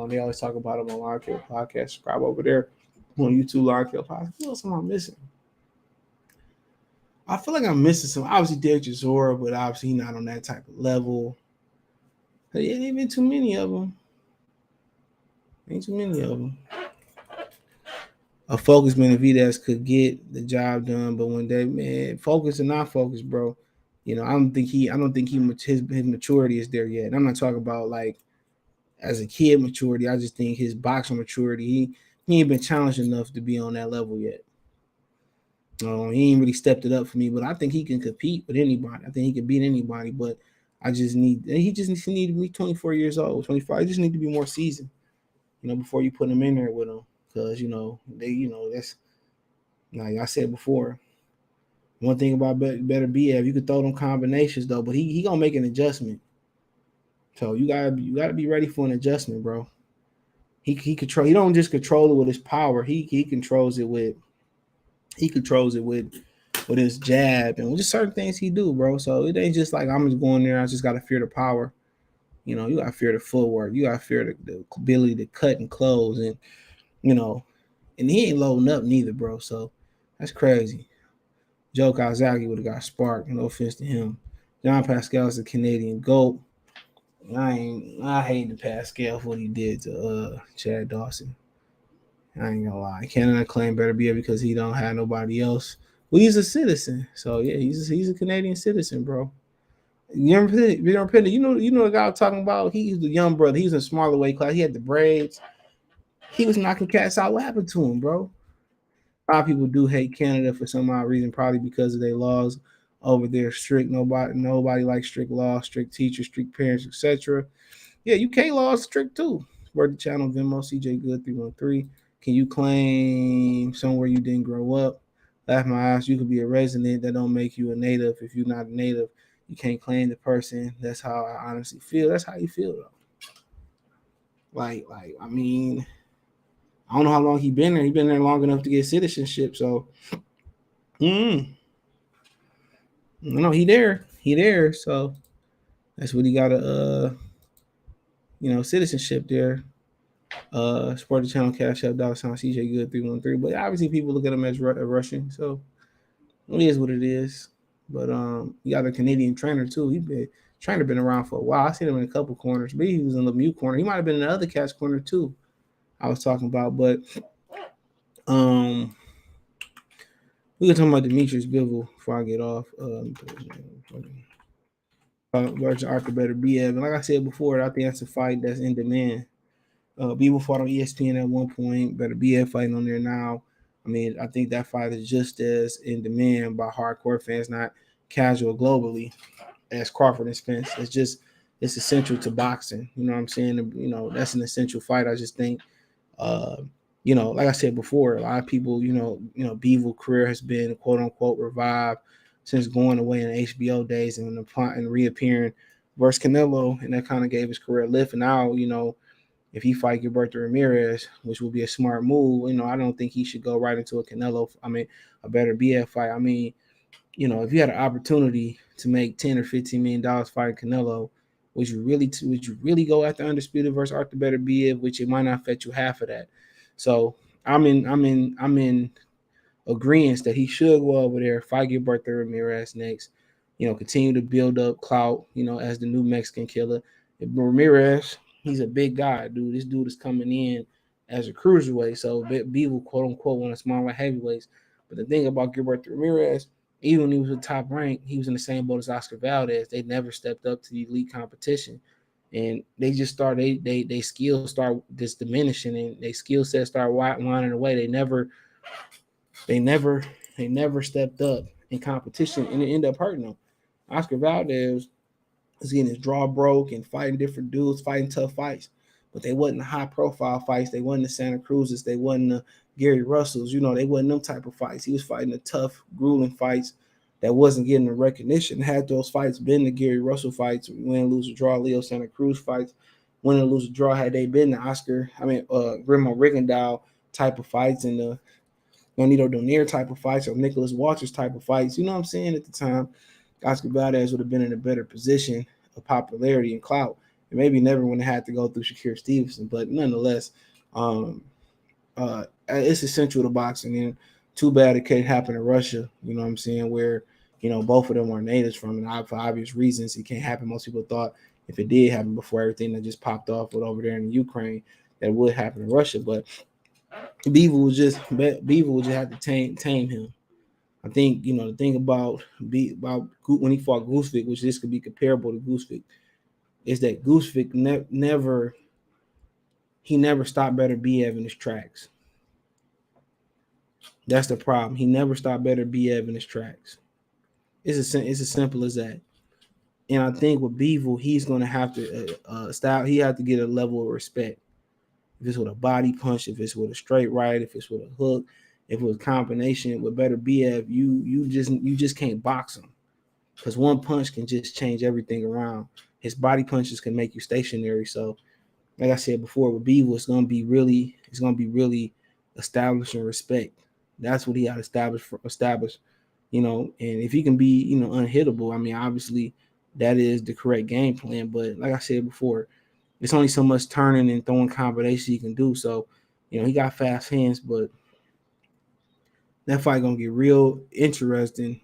[SPEAKER 1] They always talk about him on Live Kill Podcast. Subscribe over there on YouTube, Live Kill Podcast. Who else am I missing? I feel like I'm missing some. Obviously, Derek Chisora, but obviously he's not on that type of level. There ain't been too many of them. A focused Benavidez could get the job done, but when they focus and not focus, bro, I don't think his maturity is there yet. And I'm not talking about like as a kid maturity. I just think his boxing maturity, he ain't been challenged enough to be on that level yet. He ain't really stepped it up for me, but I think he can compete with anybody. I think he can beat anybody, but he just needs to be 24 years old, 25. He just need to be more seasoned, before you put him in there with him. Because, that's like I said before. One thing about Beterbiev, you could throw them combinations though, but he gonna make an adjustment. So you gotta be ready for an adjustment, bro. He don't just control it with his power. He controls it with his jab and just certain things he do, bro. So it ain't just like I'm just going there. I just gotta fear the power. You gotta fear the footwork. You gotta fear the ability to cut and close, and and he ain't loading up neither, bro. So that's crazy. Joe Kazaki would have got sparked. No offense to him. John Pascal is a Canadian GOAT. I hate the Pascal for what he did to Chad Dawson. I ain't gonna lie. Canada claim Beterbiev because he don't have nobody else. Well, he's a citizen. So yeah, he's a Canadian citizen, bro. You remember you know the guy I'm talking about? He's the young brother. He was in a smaller weight class. He had the braids. He was knocking cats out. What happened to him, bro? A lot of people do hate Canada for some odd reason, probably because of their laws over there. Strict, nobody likes strict laws, strict teachers, strict parents, etc. Yeah, UK laws strict too. Word the channel, Venmo, CJ Good 313. Can you claim somewhere you didn't grow up? Laugh my ass. You could be a resident. That don't make you a native. If you're not a native, you can't claim the person. That's how I honestly feel. That's how you feel though. Like I mean, I don't know how long he been there. He been there long enough to get citizenship. So, no, he there. So that's what he got a citizenship there. Support the channel, Cash App, $ CJ Good 313. But obviously, people look at him as Russian, so it is what it is. But you got a Canadian trainer too. Trainer been around for a while. I seen him in a couple corners. But he was in the Lemieux corner. He might have been in the other catch corner too. I was talking about, but we can talk about Dmitry's Bivol before I get off. Versus Artur Beterbiev, and like I said before, I think that's a fight that's in demand. Bivo fought on ESPN at one point. Beterbiev fighting on there now. I mean, I think that fight is just as in demand by hardcore fans, not casual globally, as Crawford and Spence. It's essential to boxing. You know what I'm saying? That's an essential fight. I just think uh, like I said before, a lot of people, Bivol career has been quote unquote revived since going away in HBO days and reappearing versus Canelo, and that kind of gave his career a lift. And now, if he fight Gilberto Ramirez, which would be a smart move, I don't think he should go right into a Beterbiev fight. I mean, if you had an opportunity to make $10 or $15 million fighting Canelo, would you really go after undisputed versus Artur Beterbiev, which it might not fetch you half of that. So I'm in agreement that he should go over there, fight Gilberto Ramirez next. Continue to build up clout, as the new Mexican killer. If Ramirez, he's a big guy, dude. This dude is coming in as a cruiserweight, so Bivo, quote unquote, one of smaller heavyweights. But the thing about Gilberto Ramirez, even when he was at top rank, he was in the same boat as Oscar Valdez. They never stepped up to the elite competition, and they just started. They skills start just diminishing, and their skill set start winding away. They never stepped up in competition, and it ended up hurting them. Oscar Valdez was getting his draw broke and fighting different dudes, fighting tough fights. But they wasn't the high profile fights. They wasn't the Santa Cruzes. They wasn't the Gary Russells. They wasn't them type of fights. He was fighting the tough, grueling fights that wasn't getting the recognition. Had those fights been the Gary Russell fights, win, lose, or draw, Leo Santa Cruz fights, win or lose or draw, had they been the Grimo Rigondeaux type of fights and the Juanito Donaire type of fights or Nicholas Walters type of fights, you know what I'm saying, at the time, Oscar Valdez would have been in a better position of popularity and clout. And maybe never would have had to go through Shakur Stevenson. But nonetheless, it's essential to boxing. And too bad it can't happen in Russia, you know what I'm saying, where, both of them are natives from, and for obvious reasons, it can't happen. Most people thought if it did happen before everything that just popped off with over there in Ukraine, that would happen in Russia. But Bivol would just have to tame him. I think the thing about when he fought Goosevich, which this could be comparable to Goosevich, is that Goosevich never stopped Beterbiev in his tracks. That's the problem. He never stopped Beterbiev in his tracks. It's as simple as that. And I think with Bivol, he's going to have to style. He had to get a level of respect. If it's with a body punch, if it's with a straight right, if it's with a hook, if it was a combination with Beterbiev, you just can't box him, because one punch can just change everything around. His body punches can make you stationary. So, like I said before, with Bivol, it's gonna be really establishing respect. That's what he had to establish. And if he can be unhittable, I mean, obviously that is the correct game plan. But like I said before, it's only so much turning and throwing combinations he can do. So, he got fast hands, but that fight gonna get real interesting,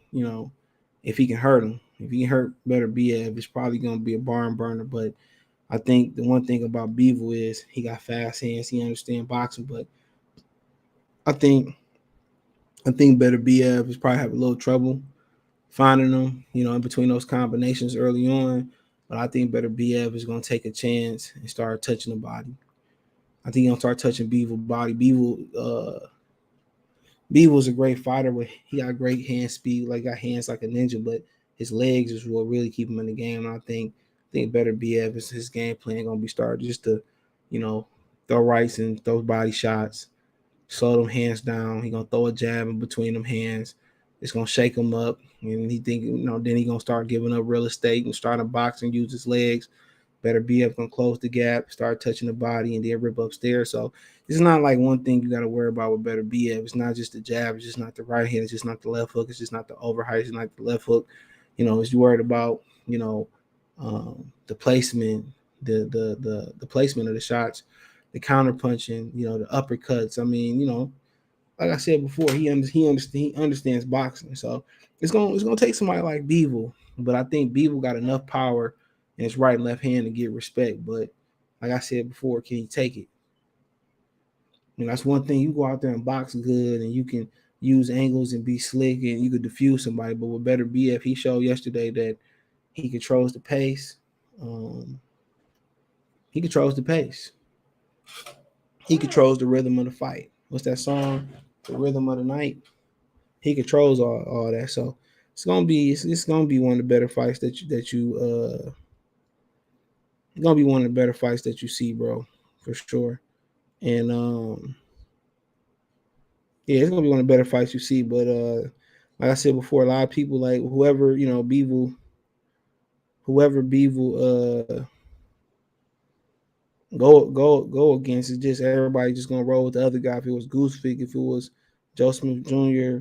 [SPEAKER 1] if he can hurt him. If he can hurt Beterbiev, it's probably gonna be a barn burner. But I think the one thing about Bivol is he got fast hands, he understands boxing, but I think Beterbiev is probably have a little trouble finding them, in between those combinations early on. But I think Beterbiev is gonna take a chance and start touching the body. I think he's gonna start touching Bivol's body. Bivol's a great fighter. He got great hand speed, got hands like a ninja, but his legs is what really keep him in the game. And I think Beterbiev is his game plan gonna be started just to, throw rights and throw body shots, slow them hands down. He gonna throw a jab in between them hands. It's gonna shake him up, and he think then he gonna start giving up real estate and start to box and use his legs. Beterbiev gonna close the gap, start touching the body, and then rip upstairs. So it's not like one thing you got to worry about with Beterbiev. It's not just the jab, it's just not the right hand, it's just not the left hook, it's just not the overheight, it's not the left hook. It's worried about the placement, the placement of the shots the counter punching, the uppercuts. I mean, like I said before, he understands boxing. So it's gonna take somebody like Bivol, but I think Bivol got enough power in his right and left hand to get respect. But like I said before, can he take it? That's one thing. You go out there and box good, and you can use angles and be slick, and you could diffuse somebody. But with Beterbiev, he showed yesterday that he controls the pace. He controls the pace. He controls the rhythm of the fight. What's that song? The rhythm of the night. He controls all that. So it's gonna be one of the better fights that you it's gonna be one of the better fights that you see, bro, for sure. And yeah, it's gonna be one of the better fights you see. But like I said before, a lot of people like whoever Bivol go against, is just everybody just gonna roll with the other guy. If it was Goosefig, if it was Joe Smith Jr.,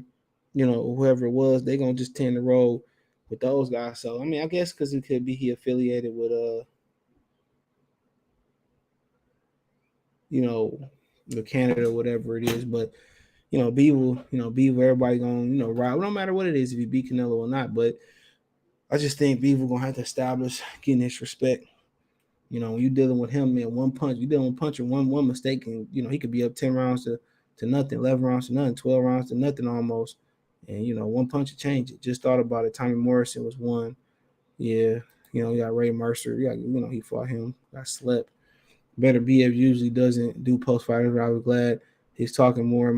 [SPEAKER 1] whoever it was, they gonna just tend to roll with those guys. So I mean, I guess because it could be he affiliated with Canada, whatever it is. But Bivol, everybody gonna ride. No matter what it is, if he beat Canelo or not. But I just think Bivol gonna have to establish getting his respect. When you're dealing with him, man, one punch, you're dealing with punching one mistake, and he could be up 10 rounds to nothing, 11 rounds to nothing, 12 rounds to nothing almost. And one punch to change it. Just thought about it. Tommy Morrison was one. Yeah, you got Ray Mercer. He fought him, got slept. Beterbiev usually doesn't do post fighters. I was glad he's talking more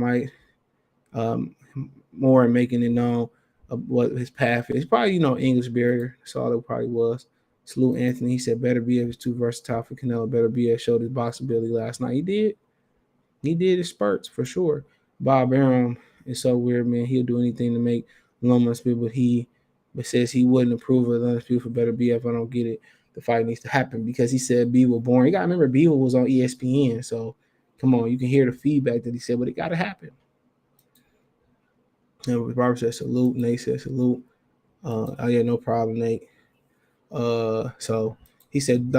[SPEAKER 1] more and making it known what his path is. Probably English barrier. That's all it probably was. Salute Anthony. He said Beterbiev is too versatile for Canelo. Beterbiev showed his boxing ability last night. He did. He did his spurts for sure. Bob Arum is so weird, man. He'll do anything to make Loma spit, but says he wouldn't approve of undisputed for Beterbiev. I don't get it. The fight needs to happen because he said Bivol boring. You gotta remember Bivol was on ESPN, so come on, you can hear the feedback that he said, but it gotta happen. And Barbara said salute. Nate said salute. Oh yeah, no problem, Nate. So he said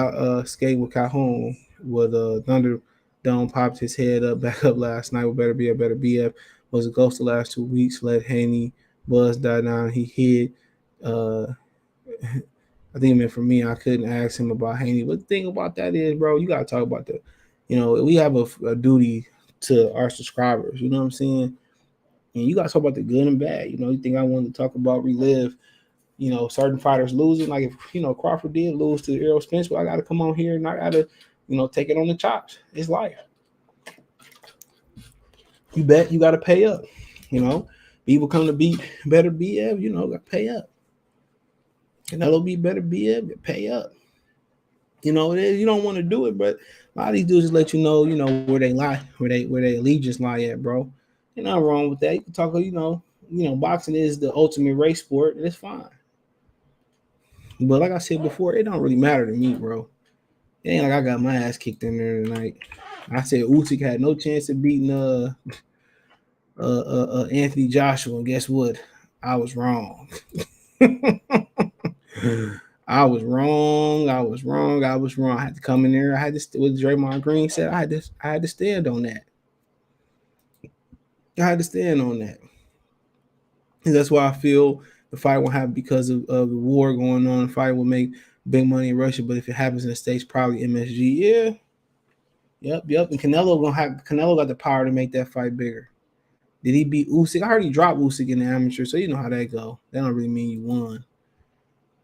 [SPEAKER 1] skate with Calhoun with Thunderdome popped his head back up last night with Beterbiev was a ghost the last 2 weeks. Let Haney Buzz die down. He hid. I think it meant for me, I couldn't ask him about Haney. But the thing about that is, bro, you gotta talk about we have a duty to our subscribers. You know what I'm saying? And you gotta talk about the good and bad. You think I wanted to talk about relive certain fighters losing. Like if Crawford did lose to Errol Spence, but I got to come on here and I got to take it on the chops. It's life. You bet you got to pay up. People come to beat Beterbiev, got to pay up. Canelo beat Beterbiev, pay up. It is. You don't want to do it, but a lot of these dudes just let you know where they lie, where they allegiance lie at, bro. Ain't nothing wrong with that. You can talk, boxing is the ultimate race sport, and it's fine. But like I said before, it don't really matter to me, bro. It ain't like I got my ass kicked in there tonight. I said Usyk had no chance of beating Anthony Joshua. And guess what? I was wrong. I was wrong. I had to come in there. I had to, what Draymond Green said, I had to stand on that. And that's why I feel the fight will happen because of the war going on. The fight will make big money in Russia, but if it happens in the States, probably MSG. Yeah. Yep. And Canelo got the power to make that fight bigger. Did he beat Usyk? I heard he dropped Usyk in the amateur, so you know how that go. That don't really mean you won.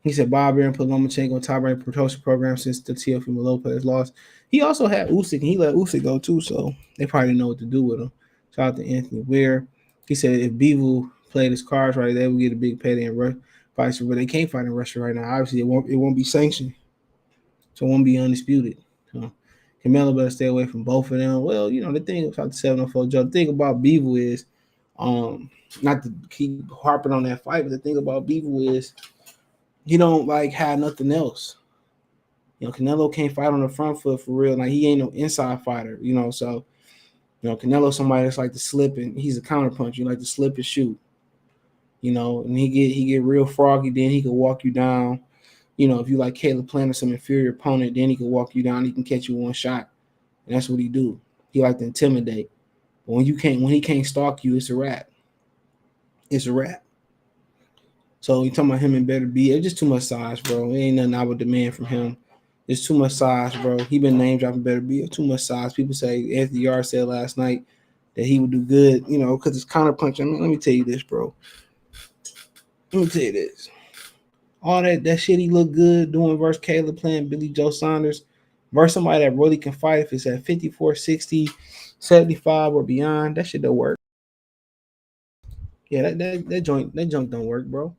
[SPEAKER 1] He said Bob Arum put Lomachenko on top-ranked promotion program since the Teofimo Lopez lost. He also had Usyk, and he let Usyk go too, so they probably didn't know what to do with him. Shout out to Anthony Ware. He said if Bivol played his cards right, they would get a big payday in Russia. But they can't fight in Russia right now. Obviously, it won't be sanctioned, so it won't be undisputed. So Canelo better stay away from both of them. Well, the thing about the 704 Joe, the thing about Bivol is, not to keep harping on that fight, but the thing about Bivol is, he don't have nothing else. Canelo can't fight on the front foot for real. Like he ain't no inside fighter. So Canelo somebody that's like to slip and he's a counter puncher. You like to slip and shoot. And he get real froggy. Then he can walk you down. If you like Caleb Plant or some inferior opponent, then he can walk you down. He can catch you one shot. and that's what he do. He like to intimidate. But when he can't stalk you, it's a wrap. It's a wrap. So you talking about him and Beterbiev? It's just too much size, bro. It ain't nothing I would demand from him. It's too much size, bro. He been name dropping Beterbiev. Too much size. People say Anthony Yarde said last night that he would do good, because it's counter punching. I mean, let me tell you this, bro. Let me tell you this. All that shit he looked good doing versus Caleb playing Billy Joe Saunders versus somebody that really can fight if it's at 54, 60, 75 or beyond. That shit don't work. Yeah, that junk don't work, bro.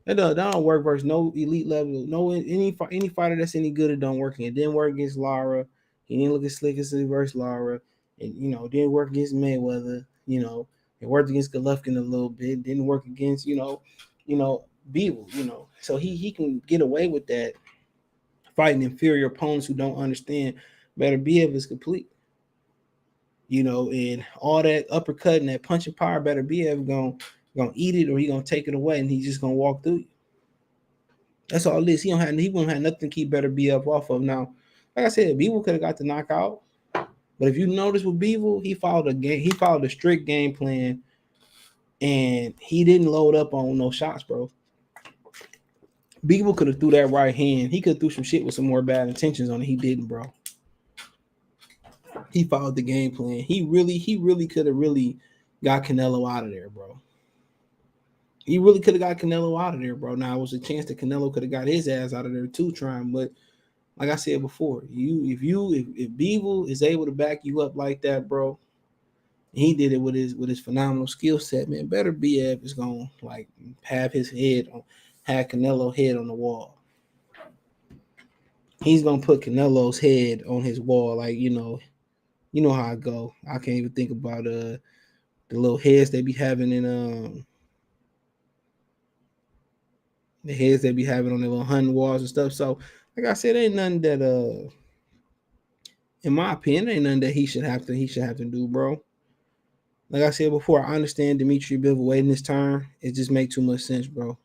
[SPEAKER 1] That don't work versus no elite level, no any fighter that's any good. It don't work. And it didn't work against Lara. He didn't look as slick as he versus Lara, and didn't work against Mayweather. It worked against Golovkin a little bit. Didn't work against Bivo. So he can get away with that fighting inferior opponents who don't understand. Beterbiev is complete. And all that uppercut and that punching power, Beterbiev gonna eat it or he gonna take it away and he's just gonna walk through you. That's all it is. He won't have nothing to keep Beterbiev off of. Now, like I said, Bivol could have got the knockout. But if you notice with Bivol, he followed a strict game plan and he didn't load up on no shots, bro. Bivol could have threw that right hand. He could have threw some shit with some more bad intentions on it. He didn't, bro. He followed the game plan. He really could have really got Canelo out of there, bro. He really could have got Canelo out of there, bro. Now, it was a chance that Canelo could have got his ass out of there too, trying. But like I said before, if Bivol is able to back you up like that, bro, he did it with his phenomenal skill set, man. Beterbiev is gonna have Canelo head on the wall. He's gonna put Canelo's head on his wall, you know how I go. I can't even think about the little heads they be having in the heads they be having on their little hunting walls and stuff. So, like I said, ain't nothing that in my opinion, ain't nothing that he should have to do, bro. Like I said before, I understand Dmitry Bivol waiting his turn. It just make too much sense, bro.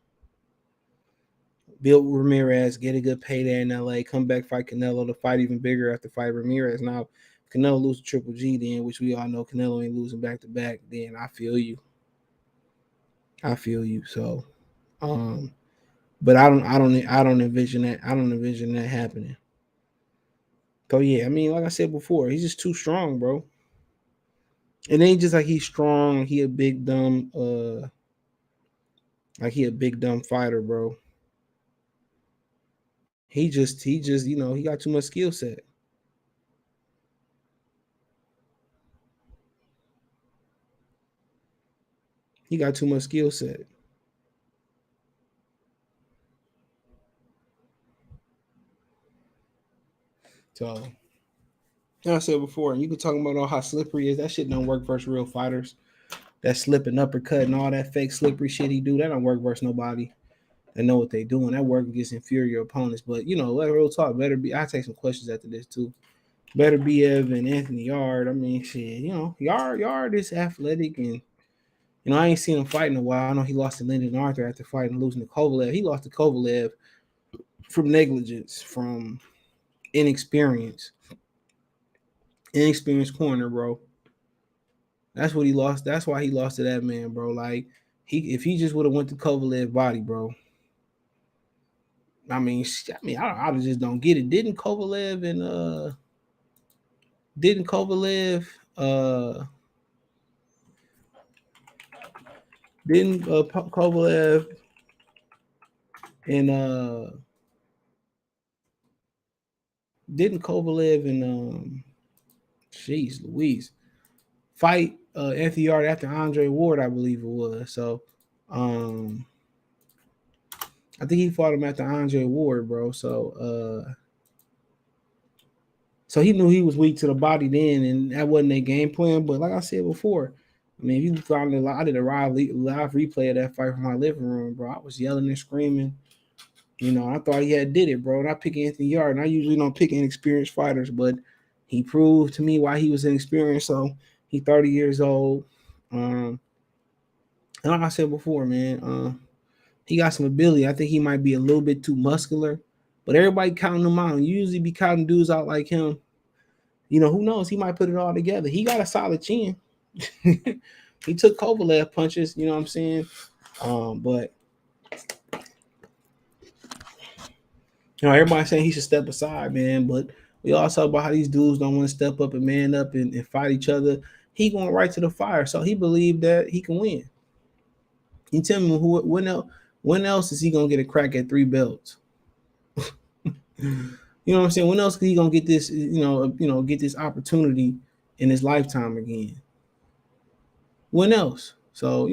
[SPEAKER 1] Bill Ramirez, get a good payday in LA, come back, fight Canelo to fight even bigger after fight Ramirez. Now, if Canelo loses Triple G, then which we all know Canelo ain't losing back to back, then I feel you. So, but I don't envision that. I don't envision that happening. So yeah, I mean, like I said before, he's just too strong, bro. It ain't just like he's strong. He a big dumb, he a big dumb fighter, bro. He just, he got too much skill set. He got too much skill set. So, like I said before, you can talk about all how slippery he is. That shit don't work versus real fighters. That slipping uppercut and all that fake slippery shit he do, that don't work versus nobody that know what they doing. That work against inferior opponents. But let real talk. I'll take some questions after this too. Beterbiev and Anthony Yarde. I mean, shit, Yarde is athletic and I ain't seen him fight in a while. I know he lost to Lyndon Arthur after fighting losing to Kovalev. He lost to Kovalev from negligence, from inexperience. Inexperienced corner, bro. That's what he lost. That's why he lost to that man, bro. If he just would have went to Kovalev body, bro. I just don't get it. Didn't Kovalev Kovalev and didn't Kovalev and jeez Louise fight Anthony Yarde after Andre Ward, I believe it was. So I think he fought him after Andre Ward, bro. So he knew he was weak to the body then, and that wasn't their game plan. But like I said before, I mean, if you found it, I did a live replay of that fight from my living room, bro. I was yelling and screaming. I thought he had did it, bro. And I pick Anthony Yarde, and I usually don't pick inexperienced fighters, but he proved to me why he was inexperienced. So he's 30 years old. And like I said before, man, he got some ability. I think he might be a little bit too muscular, but everybody counting him out. You usually be counting dudes out like him. Who knows? He might put it all together. He got a solid chin. He took Kovalev punches. You know what I'm saying? But everybody's saying he should step aside, man. But we all talk about how these dudes don't want to step up and man up and fight each other. He going right to the fire, so he believed that he can win. You tell me when else is he gonna get a crack at 3 belts? You know what I'm saying? When else is he gonna get this? Get this opportunity in his lifetime again? When else? So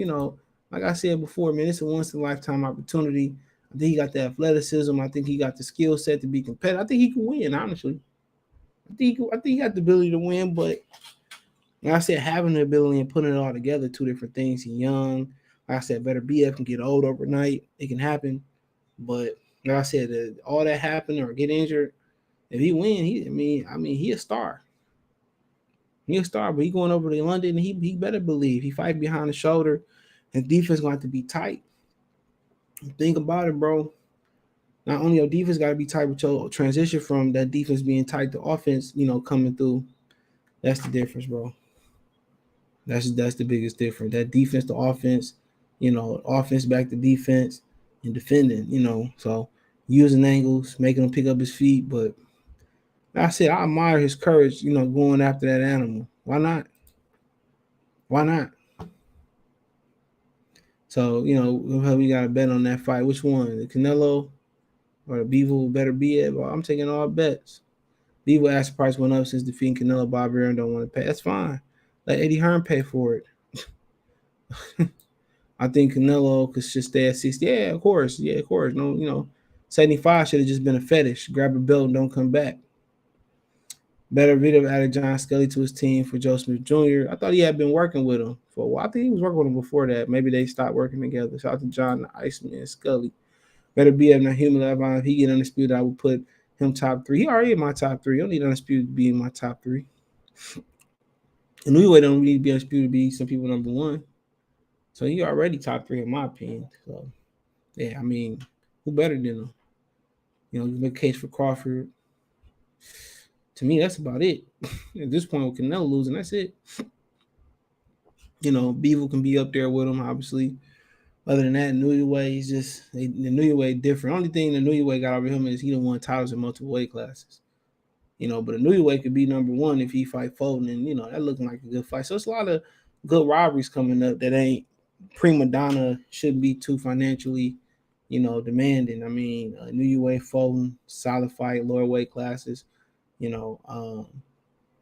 [SPEAKER 1] like I said before, man, it's a once in a lifetime opportunity. I think he got the athleticism. I think he got the skill set to be competitive. I think he can win. Honestly, I think he got the ability to win. But like I said, having the ability and putting it all together, two different things. He's young. Like I said, Beterbiev can get old overnight. It can happen. But like I said, all that happen or get injured, if he win, he a star. He a star, but he going over to London, and he better believe he fight behind the shoulder. His defense going to have to be tight. Think about it, bro. Not only your defense got to be tight, but your transition from that defense being tight to offense, coming through. That's the difference, bro. That's the biggest difference. That defense to offense, offense back to defense and defending, So using angles, making him pick up his feet. But like I said, I admire his courage, going after that animal. Why not? Why not? So, we got to bet on that fight. Which one? The Canelo or the Bivol Beterbiev? Well, I'm taking all bets. Bivo asked the price went up since defeating Canelo. Bob Aaron don't want to pay. That's fine. Let Eddie Hearn pay for it. I think Canelo could just stay at 60. Yeah, of course. Yeah, of course. No, 75 should have just been a fetish. Grab a belt and don't come back. Beterbiev added John Scully to his team for Joe Smith Jr. I thought he had been working with him for a while. I think he was working with him before that. Maybe they stopped working together. Shout out to John the Iceman and Scully. Beterbiev, not human. If he get undisputed, I would put him top 3. He already in my top 3. You don't need undisputed to be in my top 3. And Louis don't need to be undisputed to be some people number 1. So he already top 3 in my opinion. So yeah, who better than him? You make a case for Crawford. To me, that's about it. At this point, with Canelo losing, that's it. Bivol can be up there with him, obviously. Other than that, Nuyue, he's just the Nuyue different. Only thing the Nuyue got over him is he done won titles in multiple weight classes. But a Nuyue could be number 1 if he fight Foden, and that looking like a good fight. So it's a lot of good rivalries coming up that ain't prima donna, shouldn't be too financially, demanding. Nuyue, Foden, solid fight, lower weight classes.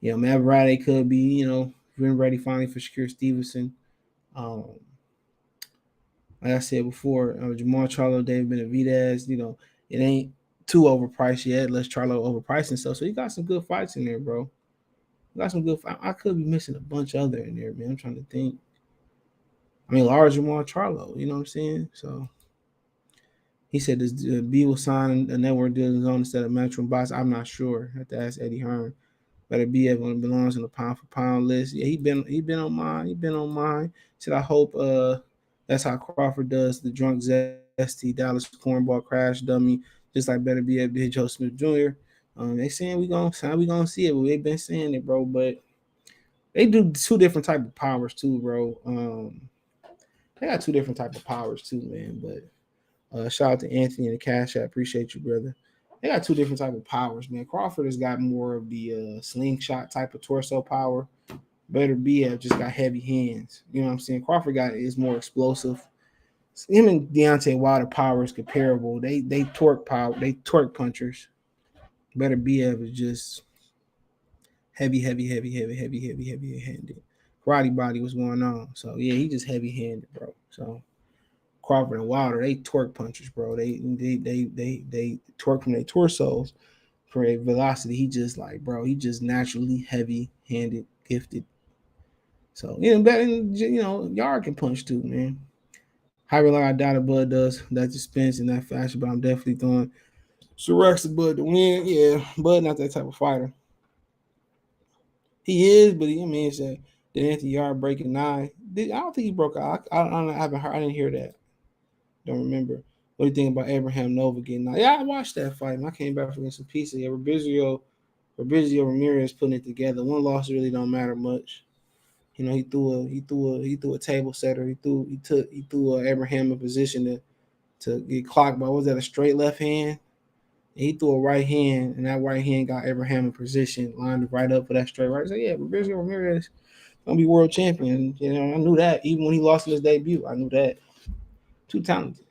[SPEAKER 1] Maverade could be, been ready finally for Shakur Stevenson. Like I said before, Jamal Charlo, David Benavidez, it ain't too overpriced yet. Unless Charlo overpricing stuff. So you got some good fights in there, bro. You got some good fights. I could be missing a bunch other in there, man. I'm trying to think. Large Jamal Charlo, you know what I'm saying? So he said this B will sign a network deal zone instead of Metro Box. I'm not sure. I have to ask Eddie Hearn. Beterbiev when it belongs on the pound for pound list. Yeah, he been on mine. He been on mine. Said I hope that's how Crawford does the drunk zesty Dallas cornball crash dummy, just like Beterbiev did Joe Smith Jr. They saying we gonna see it, but they've been saying it, bro. But they do 2 different type of powers too, bro. They got 2 different type of powers too, man. But shout out to Anthony in the Cash App. Appreciate you, brother. They got 2 different type of powers, man. Crawford has got more of the slingshot type of torso power. Beterbiev just got heavy hands. You know what I'm saying? Crawford is more explosive. Him and Deontay Wilder power is comparable. They torque power. They torque punchers. Beterbiev is just heavy handed. Karate body, what's going on? So yeah, he just heavy handed, bro. So Crawford and Wilder, they torque punchers, bro. They torque from their torsos for a velocity. He just he just naturally heavy-handed, gifted. So Yarde can punch too, man. High rely, I doubt if Bud does that dispense in that fashion, but I'm definitely throwing Surex to Bud to win. Yeah, Bud not that type of fighter. He is, but it's did Anthony Yarde break an eye? I don't think he broke an eye. I haven't heard. I didn't hear that. Don't remember. What do you think about Abraham Nova getting out? Yeah, I watched that fight. And I came back from some pieces. Yeah, Rubizio Fabrizio Ramirez putting it together. One loss really don't matter much. You know, he threw a table setter. He threw Abraham in position to get clocked by, was that a straight left hand? And he threw a right hand, and that right hand got Abraham in position, lined right up for that straight right. So yeah, Fabrizio Ramirez gonna be world champion. You know, I knew that even when he lost in his debut. I knew that. Too talented.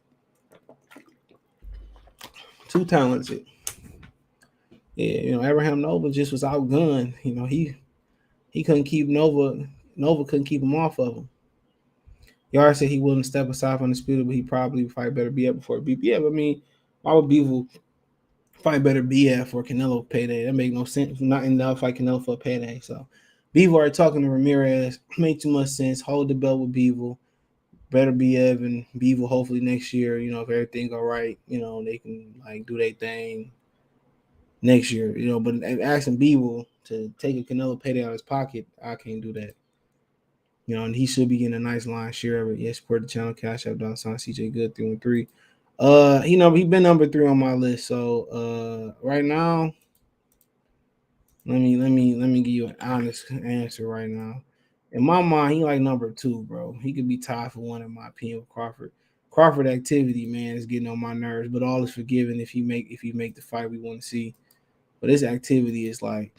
[SPEAKER 1] Too talented. Yeah, you know, Abraham Nova just was outgunned. You know, he couldn't keep Nova. Nova couldn't keep him off of him. Yarde said he wouldn't step aside from the spirit, but he probably fight better BF before BF. Yeah, but I mean, why would Bivol fight better BF for Canelo payday? That make no sense. Not enough fight Canelo for a payday. So Bivol already talking to Ramirez. Make too much sense. Hold the belt with Bivol. Better BF and Bivol hopefully next year. You know, if everything go right, you know, they can like do their thing next year. You know, but asking Bivol to take a Canelo payday out of his pocket, I can't do that. You know, and he should be getting a nice line share of it. Yeah, support the channel, Cash App, $, CJ Good 313. You know, he been number 3 on my list. So right now, let me give you an honest answer right now. In my mind, he like number 2, bro. He could be tied for 1 in my opinion with Crawford. Crawford activity, man, is getting on my nerves, but all is forgiven if you make the fight we want to see. But his activity is like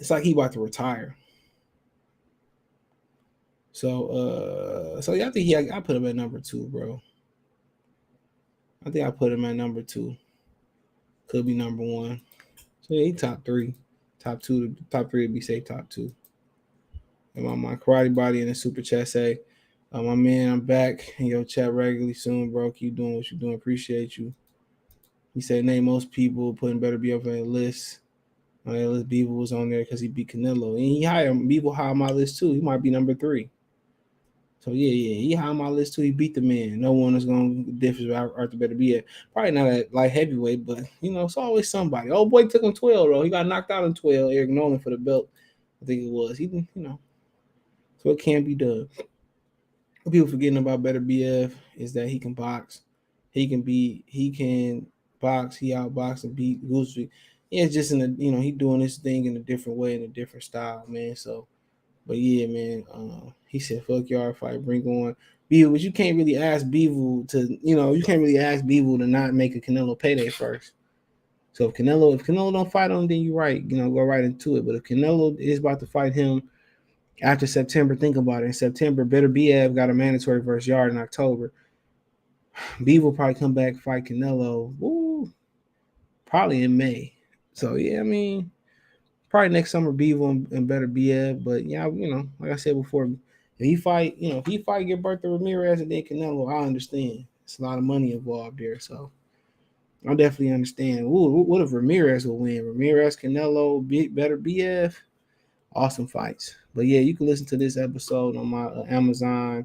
[SPEAKER 1] it's like he about to retire. So yeah, I think I put him at number 2, bro. I think I put him at number 2. Could be number 1. So yeah, he top 3, top 2, top 3 would be safe. Top 2. And my karate body and the super chat say, my man, I'm back in your chat regularly soon, bro. Keep doing what you're doing. Appreciate you. He said, name most people putting better be up on the list. On that list, Bivol was on there because he beat Canelo, and he hired Bivol high on my list too. He might be number 3. So yeah, he high on my list too. He beat the man. No one is going to differ with Artur Beterbiev. Probably not at light heavyweight, but you know, it's always somebody. Oh boy, took him 12 though. He got knocked out in 12. Eric Nolan for the belt, I think it was. He, you know, so it can't be done. What people forgetting about Beterbiev is that he can box. He can box. He outbox and beat Guzzi. Yeah, it's just he doing this thing in a different way, in a different style, man. So. But yeah, man, he said, "Fuck y'all fight, bring on Bivol." But you can't really ask Bivol to not make a Canelo payday first. So if Canelo don't fight him, then you're right. You know, go right into it. But if Canelo is about to fight him after September, think about it. In September, Beterbiev got a mandatory versus Yarde in October. Bivol probably come back fight Canelo. Woo, probably in May. So yeah, I mean. Probably next summer Bivo and Beterbiev, but yeah, you know, like I said before, if he fight Gilberto Ramirez and then Canelo, I understand. It's a lot of money involved there, so I definitely understand. Ooh, what if Ramirez will win? Ramirez, Canelo, Beterbiev, awesome fights. But yeah, you can listen to this episode on my Amazon.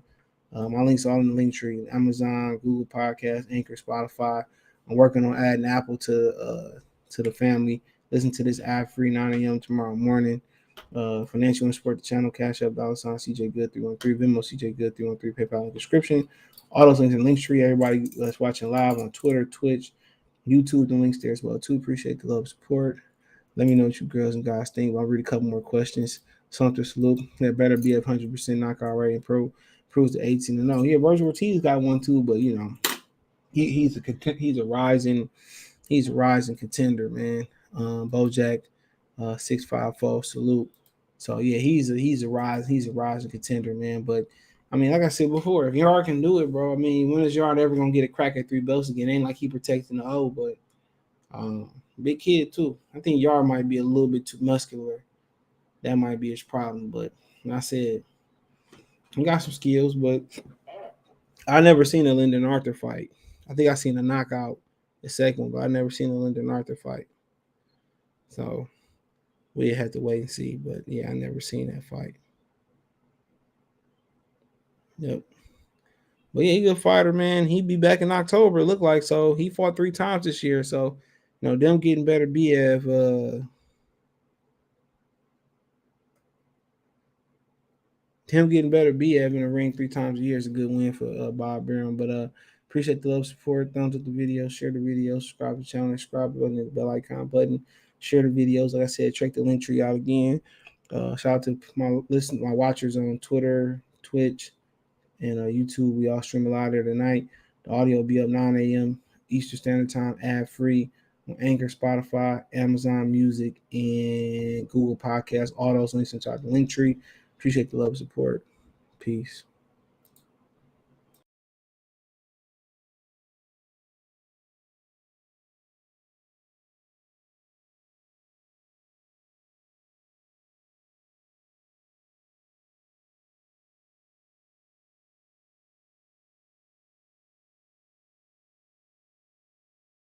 [SPEAKER 1] My links are all in the link tree: Amazon, Google Podcast, Anchor, Spotify. I'm working on adding Apple to the family. Listen to this ad free 9 a.m. tomorrow morning. Financial and support the channel. Cash App, $, CJ Good 313, Venmo, CJ Good 313, PayPal in the description. All those links in the link tree. Everybody that's watching live on Twitter, Twitch, YouTube, the links there as well too. Appreciate the love and support. Let me know what you girls and guys think. I'll read a couple more questions. Something salute. That better be 100% knockout rating. Proves the 18-0. Yeah, Roger Ortiz got one too, but you know, he's a rising contender, man. Bojack, 654 salute. So yeah, he's a rising contender, man. But I mean, like I said before, if Yarde can do it, bro. I mean, when is Yarde ever gonna get a crack at 3 belts again? Ain't like he protecting the O, but big kid too. I think Yarde might be a little bit too muscular. That might be his problem. But like I said, he got some skills, but I never seen a Lyndon Arthur fight. I think I seen a knockout the second one, but I never seen a Lyndon Arthur fight. So we had to wait and see. But yeah, I never seen that fight. Yep. But yeah, he's a fighter, man. He'd be back in October, it looked like. So he fought 3 times this year. So, you know, them getting better BF, him getting better BF in the ring 3 times a year is a good win for Bob Barron. But appreciate the love, support. Thumbs up the video, share the video, subscribe to the channel, subscribe button, the bell icon button. Share the videos. Like I said, check the link tree out again. Shout out to my watchers on Twitter, Twitch, and YouTube. We all stream a lot there tonight. The audio will be up 9 a.m. Eastern Standard Time, ad free on Anchor, Spotify, Amazon Music, and Google Podcasts. All those links inside the link tree. Appreciate the love and support. Peace.